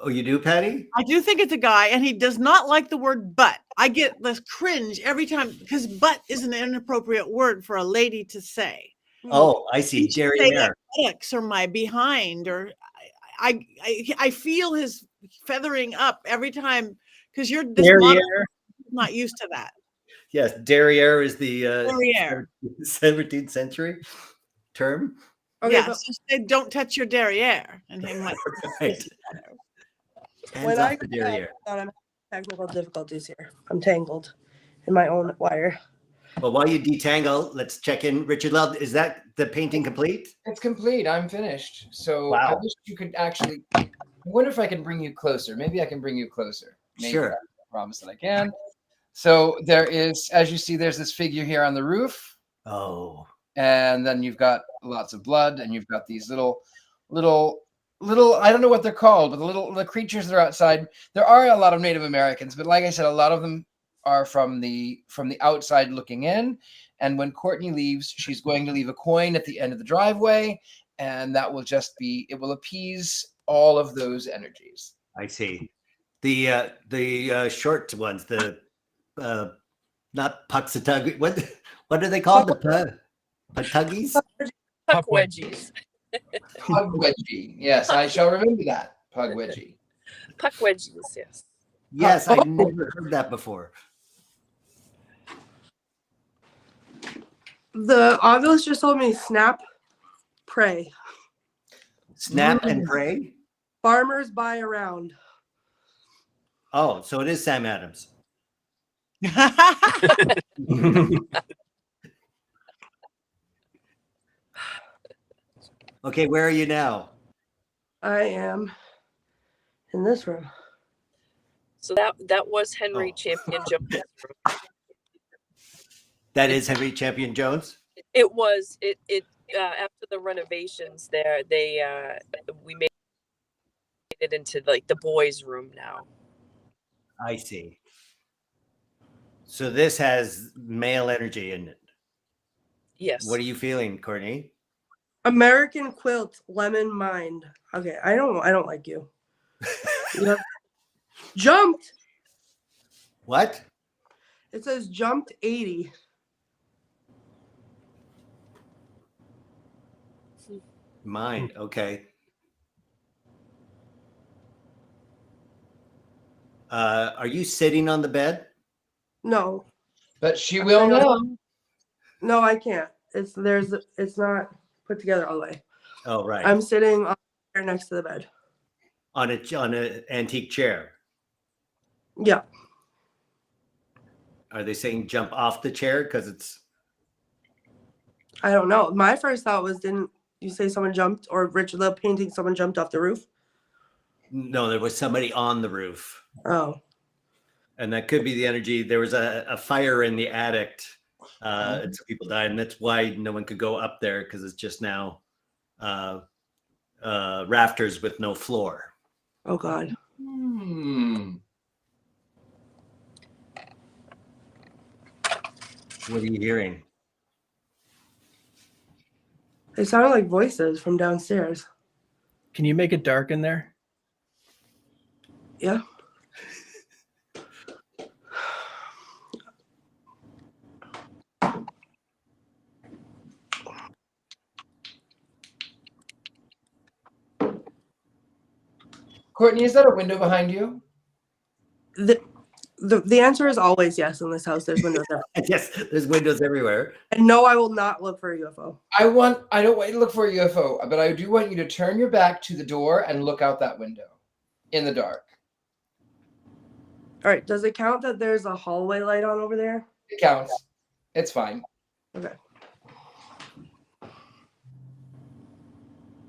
Oh, you do, Patty? I do think it's a guy, and he does not like the word "but." I get this cringe every time because butt is an inappropriate word for a lady to say. Oh, I see. You should say Derriere. buttocks or my behind, or I feel his feathering up every time because you're this modern, not used to that. Yes, derriere is the Derriere. 17th century term. Okay, Yeah, but so say don't touch your derriere, and he might. Right. Hands when off I the go back, derriere. I'm having technical difficulties here. I'm tangled in my own wire. Well, while you detangle, let's check in. Richard-Lael, is that the painting complete? It's complete. I'm finished. So I Wow. wish you could actually. I wonder if I can bring you closer. Maybe I can bring you closer. Maybe. Sure. I promise that I can. So there is, as you see, there's this figure here on the roof, Oh, and then you've got lots of blood, and you've got these little. I don't know what they're called, but the creatures that are outside. There are a lot of Native Americans, but like I said, a lot of them are from the outside looking in. And when Courtney leaves, she's going to leave a coin at the end of the driveway, and that will just be, it will appease all of those energies. I see. The short ones, the not Puxatug. What are they called? The Putuggies? Puck wedgies. Pug wedgie. Yes, I shall remember that. Pug wedgie. Puck wedgies, yes. Yes, I've never heard that before. The Ovilus just told me snap, pray. Snap and pray. Farmers buy around. Oh, so it is Sam Adams. Okay, where are you now? I am in this room. So that was Henry Oh. Champion Jones' room. That is Henry Champion Jones. It was after the renovations there, we made it into like the boys' room now. I see. So this has male energy in it. Yes. What are you feeling, Courtney? American quilt, lemon mind. Okay, I don't like you. You know, jumped. What? It says jumped 80. Mind. Okay. Are you sitting on the bed? No, But she will now. no, I can't. It's not put together all the way. Oh, right. I'm sitting on the chair next to the bed. on an antique chair. Yeah. Are they saying jump off the chair because it's? I don't know. My first thought was, didn't you say someone jumped, or Richard-Lael painting, someone jumped off the roof? No, there was somebody on the roof. Oh. And that could be the energy. There was a fire in the attic, and some people died, and that's why no one could go up there because it's just now rafters with no floor. Oh God. What are you hearing? It sounded like voices from downstairs. Can you make it dark in there? Yeah. Courtney, is that a window behind you? The answer is always yes in this house. There's windows there. Yes, there's windows everywhere. And no, I will not look for a UFO. I don't want you to look for a UFO, but I do want you to turn your back to the door and look out that window in the dark. All right. Does it count that there's a hallway light on over there? It counts. It's fine. Okay.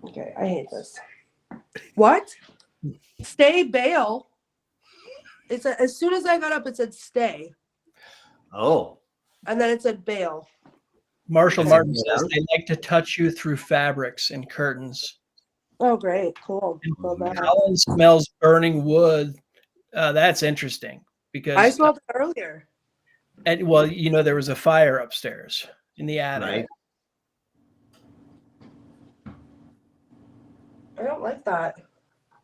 Okay, I hate this. What? Stay bail. It's as soon as I got up, it said stay. Oh. And then it said bail. Marshall That's Martin it. says they like to touch you through fabrics and curtains. Oh, great. Cool. Love that. Alan smells burning wood. That's interesting because I smelled it earlier. and well, you know, there was a fire upstairs in the attic. Right. I don't like that.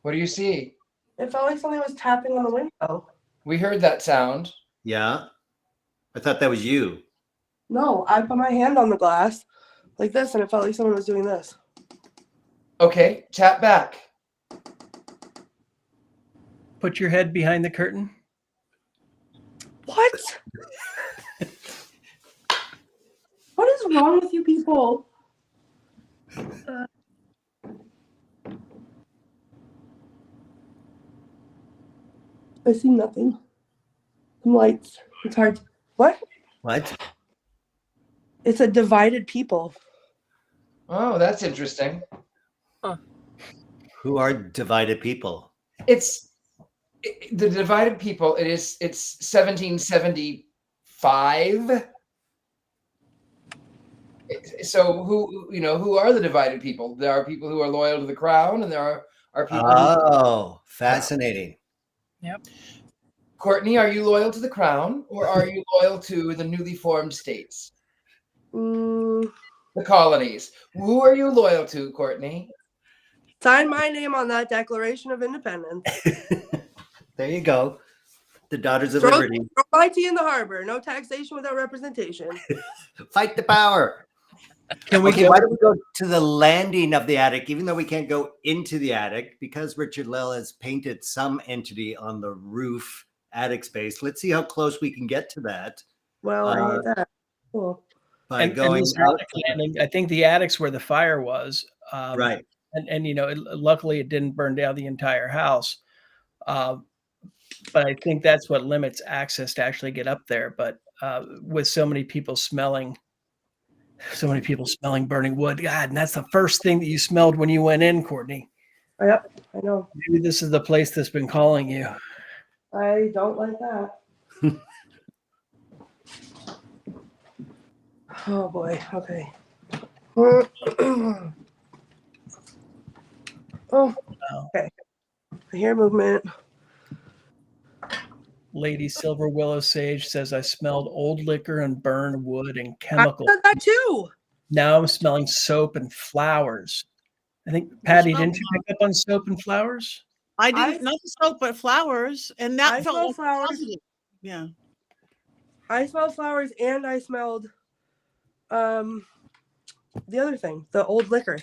What do you see? It felt like something was tapping on the window. We heard that sound. Yeah. I thought that was you. No, I put my hand on the glass like this, and it felt like someone was doing this. Okay, tap back. Put your head behind the curtain. What? What is wrong with you people? I see nothing. Some lights. It's hard. What? What? It's a divided people. Oh, that's interesting. Who are divided people? The divided people. It's 1775. So who are the divided people? There are people who are loyal to the crown, and there are people. Oh, fascinating. Yep. Courtney, are you loyal to the crown, or are you loyal to the newly formed states, Mm, the colonies? Who are you loyal to, Courtney? sign my name on that Declaration of Independence. There you go. The Daughters of Throw Liberty. my tea in the harbor. No taxation without representation. Fight the power. Can we Okay, go? why don't we go to the landing of the attic, even though we can't go into the attic, because Richard-Lael has painted some entity on the roof attic space. Let's see how close we can get to that. Well, I hate that. Cool. By And going this out. attic landing, I think the attic's where the fire was. Right. And luckily it didn't burn down the entire house. But I think that's what limits access to actually get up there. But with so many people smelling burning wood, God, and that's the first thing that you smelled when you went in, Courtney. Yep, I know. Maybe this is the place that's been calling you. I don't like that. Oh boy. Okay. Oh. Okay. I hear movement. Lady Silver Willow Sage says, I smelled old liquor and burned wood and I chemicals. said that too. Now I'm smelling soap and flowers. I think, Patty, didn't you pick up on soap and flowers? I didn't, not soap, but flowers. And that I felt smell like flowers. positive. Yeah. I smelled flowers, and I smelled the other thing, the old liquor.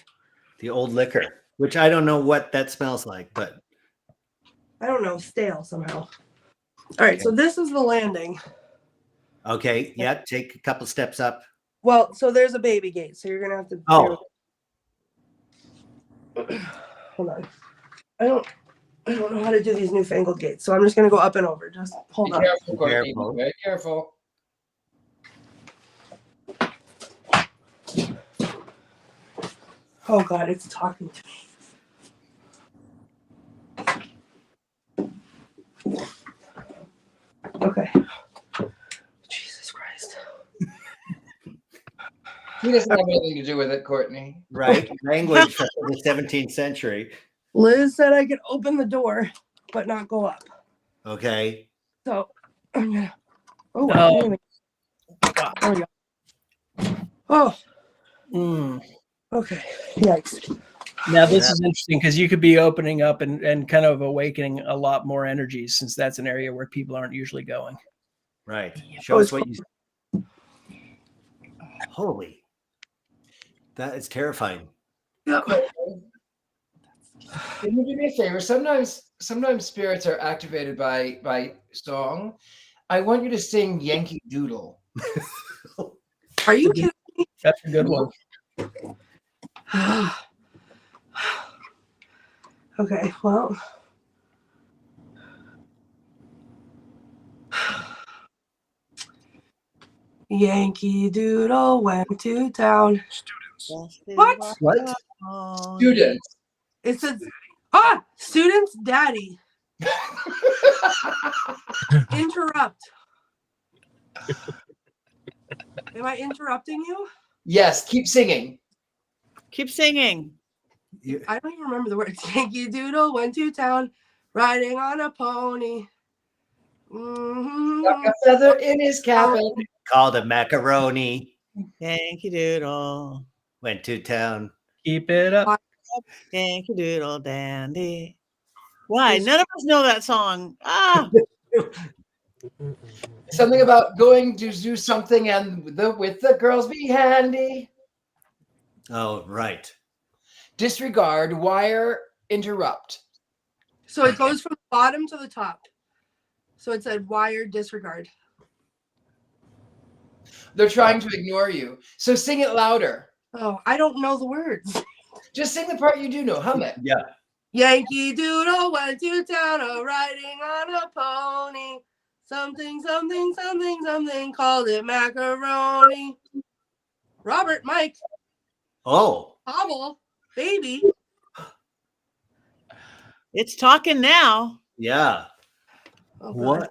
The old liquor, which I don't know what that smells like, but I don't know, stale somehow. All right, so this is the landing. okay. Yeah, take a couple steps up. Well, so there's a baby gate, so you're gonna have to. Oh. Hold on. I don't know how to do these newfangled gates, so I'm just gonna go up and over. Just hold Be on. careful, Courtney. Careful. Be very careful. Oh God, it's talking to me. Okay. Jesus Christ. He doesn't have anything to do with it, Courtney. Right. Language from the 17th century. Liz said I could open the door, but not go up. Okay. So I'm gonna. Oh, No. I didn't even- there we go. Oh, okay. Yikes. Now this is interesting because you could be opening up and kind of awakening a lot more energies, since that's an area where people aren't usually going. Right. Show us what you. Holy. That is terrifying. Yep. Can you do me a favor? Sometimes spirits are activated by song. I want you to sing Yankee Doodle. Are you kidding? That's a good one. Okay, well. Yankee Doodle went to town. What? What? Students. It says, student's daddy. Interrupt. Am I interrupting you? Yes, keep singing. Keep singing. I don't even remember the words. Yankee Doodle went to town, riding on a pony. Got a feather in his cap. Called a macaroni. Yankee Doodle. Went to town. Keep it up. Yankee Doodle dandy. Why? None of us know that song. Ah. Something about going to do something and with the girls be handy. Oh, right. Disregard, wire, interrupt. So it goes from the bottom to the top. So it said wire disregard. They're trying to ignore you. So sing it louder. Oh, I don't know the words. Just sing the part you do know. Hum it. Yeah. Yankee Doodle went to town riding on a pony. Something, something, something, something, called it macaroni. Robert, Mike, Oh, Hobble, baby. It's talking now. yeah. Oh, God. What?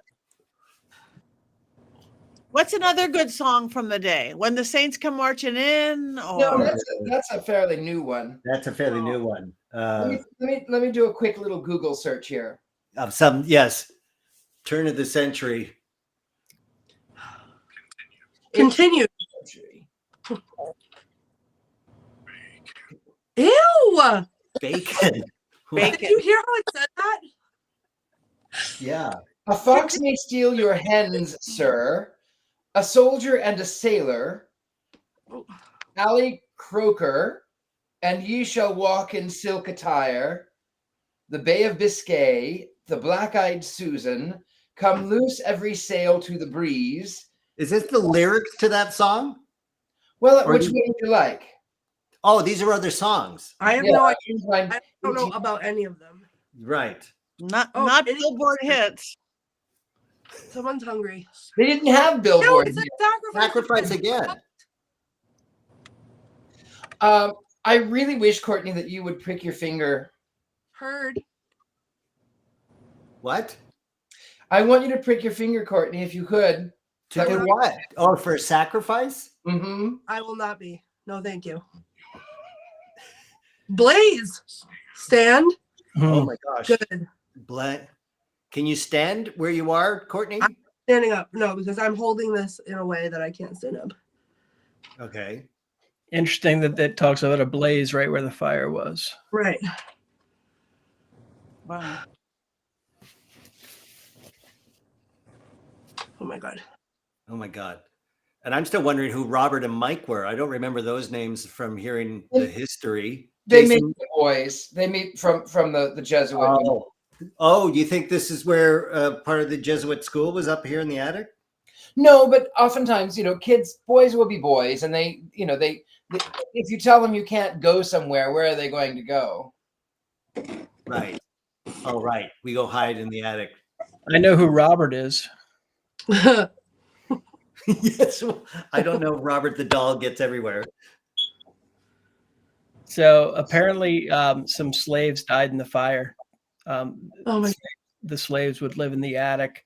What's another good song from the day? When the Saints Come Marching In? No, Or that's a fairly new one. That's a fairly new one. Let me do a quick little Google search here. Of some, yes, turn of the century. Continue. Ew. Bacon. Did you hear how I said that? Yeah. A fox may steal your hens, sir. A soldier and a sailor. Ally Croker. And ye shall walk in silk attire. The Bay of Biscay. The Black-Eyed Susan. Come loose every sail to the breeze. Is this the lyrics to that song? Well, Or which do- one would you like? Oh, these are other songs. I have Yeah, no idea. here's mine. I don't know about any of them. Right. not Oh, not any- Billboard hits. Someone's hungry. They didn't have No, Billboard. it's a sacrifice. Sacrifice again. I really wish, Courtney, that you would prick your finger. Heard. What? I want you to prick your finger, Courtney, if you could. To That do would- what? Oh, for sacrifice? Mm-hmm. I will not be. No, thank you. Blaze. Stand. Oh my gosh. Good. Can you stand where you are, Courtney? Standing up. No, because I'm holding this in a way that I can't stand up. Okay. Interesting that talks about a blaze right where the fire was. Right. Wow. Oh my God. Oh my God. And I'm still wondering who Robert and Mike were. I don't remember those names from hearing the history. They Jason- meet the boys. They meet from the Jesuit. Oh, you think this is where part of the Jesuit school was up here in the attic? No, but oftentimes, kids, boys will be boys, and they if you tell them you can't go somewhere, where are they going to go? Right. Oh, right. We go hide in the attic. I know who Robert is. Yes. I don't know. Robert the doll gets everywhere. So apparently, some slaves died in the fire. Oh my. The slaves would live in the attic.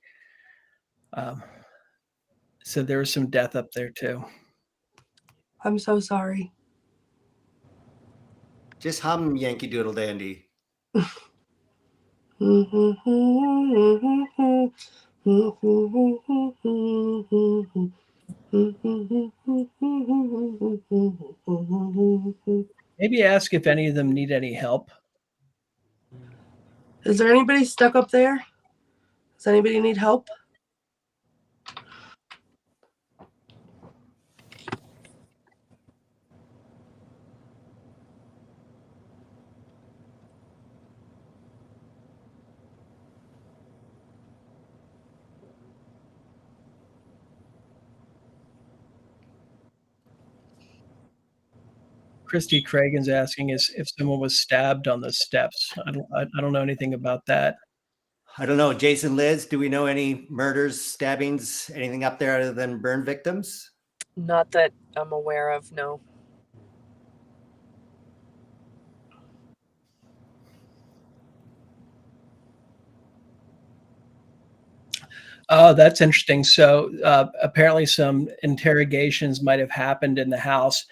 So there was some death up there too. I'm so sorry. Just hum Yankee Doodle Dandy. Maybe ask if any of them need any help. Is there anybody stuck up there? Does anybody need help? Christy Cragen's asking is if someone was stabbed on the steps. I don't know anything about that. I don't know. Jason, Liz, do we know any murders, stabbings, anything up there other than burn victims? Not that I'm aware of, no. Oh, that's interesting. So apparently some interrogations might have happened in the house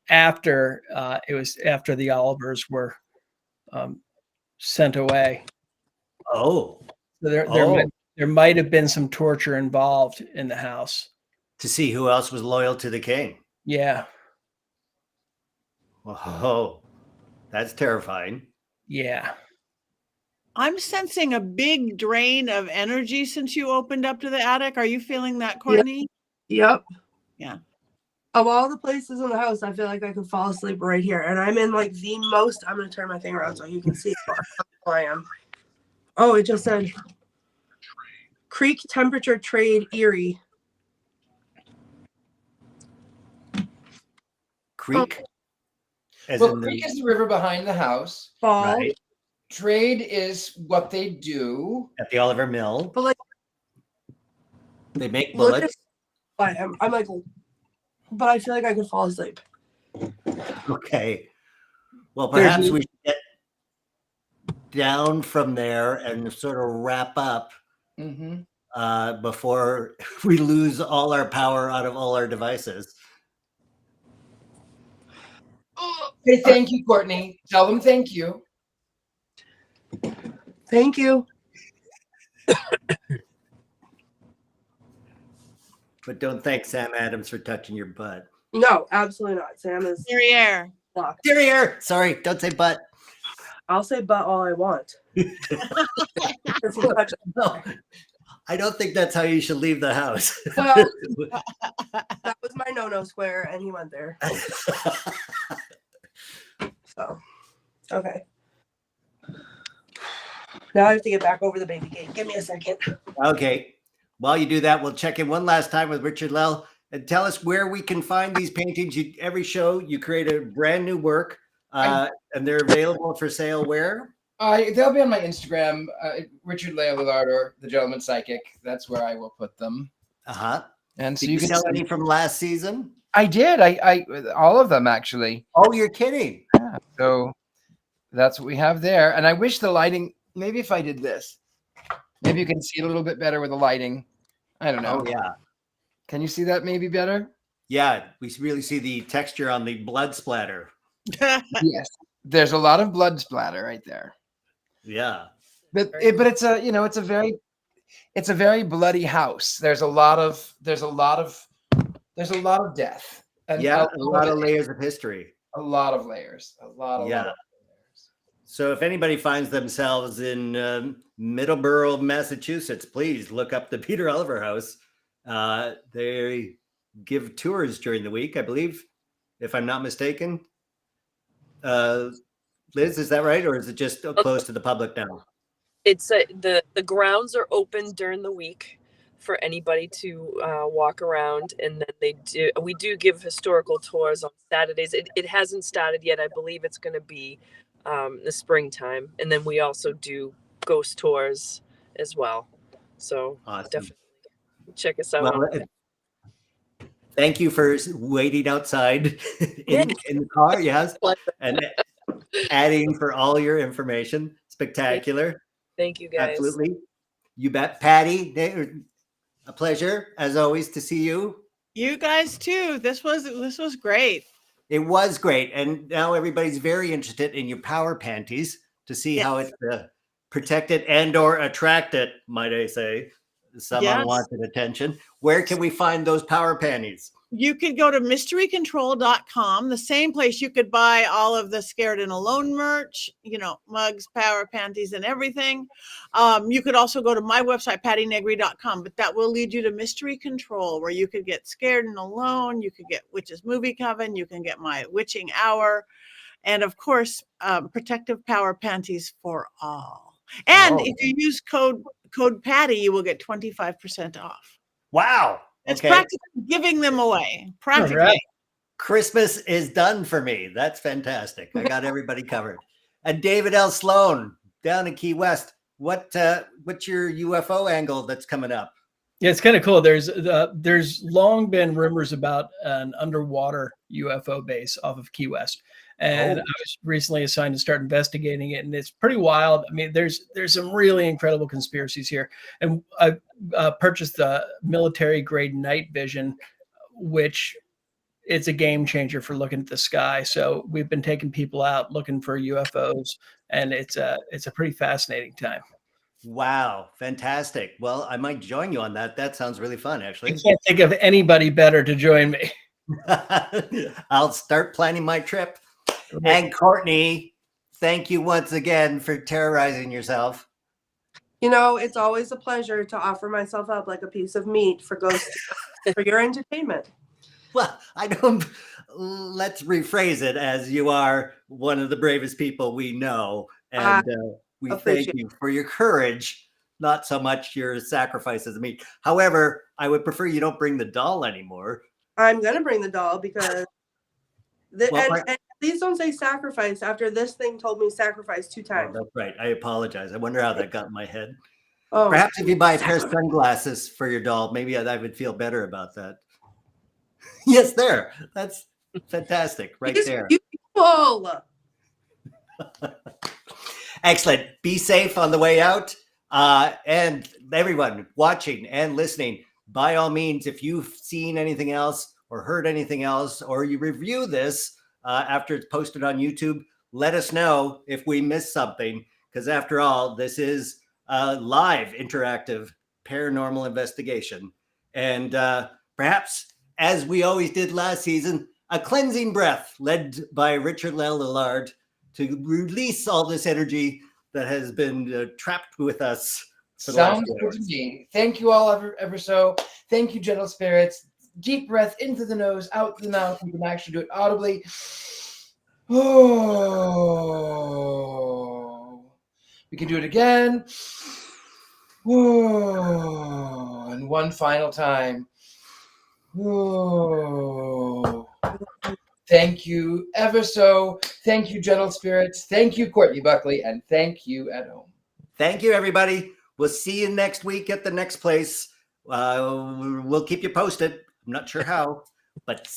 after after the Olivers were sent away. Oh. So there might have been some torture involved in the house. To see who else was loyal to the king. Yeah. Oh, that's terrifying. Yeah. I'm sensing a big drain of energy since you opened up to the attic. Are you feeling that, Yep. Courtney? Yep. Yeah. Of all the places in the house, I feel like I could fall asleep right here. And I'm in like the most, I'm going to turn my thing around so you can see how comfortable I am. Oh, it just said creek temperature trade Erie. Creek? As Well, in creek the, is the river behind the house. Fall. right, Trade is what they do. at the Oliver Mill. But like, They make look at bullets. I'm like, but I feel like I could fall asleep. Okay. Well, There's perhaps a- we should get down from there and sort of wrap up Mm-hmm. before we lose all our power out of all our devices. Say thank you, Courtney. Tell them thank you. Thank you. But don't thank Sam Adams for touching your butt. No, absolutely not. Sam is Derriere. blocked. Derriere! Sorry, don't say butt. I'll say but all I want. No, I don't think that's how you should leave the house. Well, that was my no-no square, and he went there. So, okay. Now I have to get back over the baby gate. Give me a second. Okay. While you do that, we'll check in one last time with Richard-Lael and tell us where we can find these paintings. Every show, you create a brand new work, and they're available for sale where? They'll be on my Instagram, Richard-Lael Lillard or the Gentleman Psychic. That's where I will put them. Uh-huh. And so Did you can sell see- any from last season? I did. I all of them actually. Oh, you're kidding. Yeah, so that's what we have there. And I wish the lighting, maybe if I did this, maybe you can see it a little bit better with the lighting. I don't know. Oh, yeah. Can you see that maybe better? Yeah, we really see the texture on the blood splatter. Yes. There's a lot of blood splatter right there. Yeah. But it's a, you know, it's a very bloody house. There's a lot of death. And Yeah, a lot of layers of history. A lot of layers. A lot of layers. So if anybody finds themselves in Middleborough, Massachusetts, please look up the Peter Oliver House. They give tours during the week, I believe, if I'm not mistaken. Liz, is that right? Or is it just closed to the public now? It's the grounds are open during the week for anybody to walk around, and then we do give historical tours on Saturdays. It hasn't started yet. I believe it's going to be the springtime, and then we also do ghost tours as well. So Awesome. Definitely check us out. Well, thank you for waiting outside in the car, yes, and adding for all your information. Spectacular. Thank you, guys. Absolutely. You bet. Patty, a pleasure, as always, to see you. You guys too. This was great. It was great. And now everybody's very interested in your power panties to see how it's protected and or attracted, might I say. Someone wanted attention. Where can we find those power panties? You could go to mysterycontrol.com, the same place you could buy all of the Scared and Alone merch, you know, mugs, power panties, and everything. You could also go to my website, pattinegri.com, but that will lead you to Mystery Control, where you could get Scared and Alone, you could get Witch's Movie Coven, you can get my Witching Hour, and of course, protective power panties for all. And if you use code Patty, you will get 25% off. Wow. It's practically giving them away. Practically. Right. Christmas is done for me. That's fantastic. I got everybody covered. And David L. Sloan down in Key West. What's your UFO angle that's coming up? Yeah, it's kind of cool. There's long been rumors about an underwater UFO base off of Key West. And I was recently assigned to start investigating it, and it's pretty wild. I mean, there's some really incredible conspiracies here. And I purchased the military grade night vision, which it's a game changer for looking at the sky. So we've been taking people out looking for UFOs, and it's a pretty fascinating time. Wow, fantastic. Well, I might join you on that. That sounds really fun, actually. I can't think of anybody better to join me. I'll start planning my trip. And Courtney, thank you once again for terrorizing yourself. You know, it's always a pleasure to offer myself up like a piece of meat for ghosts for your entertainment. Well, I don't. Let's rephrase it as you are one of the bravest people we know, and we thank appreciate you for your courage, not so much your sacrifices of meat. However, I would prefer you don't bring the doll anymore. I'm gonna bring the doll because Well, and please don't say sacrifice after this thing told me sacrifice 2 Oh, times. that's right. I apologize. I wonder how that got in my head. Oh, Perhaps if you buy a pair of sunglasses for your doll, maybe I would feel better about that. Yes, there. That's fantastic. Right he's there. beautiful. Excellent. Be safe on the way out. And everyone watching and listening, by all means, if you've seen anything else or heard anything else, or you review this after it's posted on YouTube, let us know if we missed something. Because after all, this is a live interactive paranormal investigation. And perhaps, as we always did last season, a cleansing breath led by Richard-Lael Lillard to release all this energy that has been trapped with us. Sounds good to me. Thank you all ever so. Thank you, gentle spirits. Deep breath into the nose, out the mouth. You can actually do it audibly. Oh. We can do it again. Oh. And one final time. Oh. Thank you ever so. Thank you, gentle spirits. Thank you, Courtney Buckley. And thank you at home. Thank you, everybody. We'll see you next week at the next place. We'll keep you posted. I'm not sure how, but see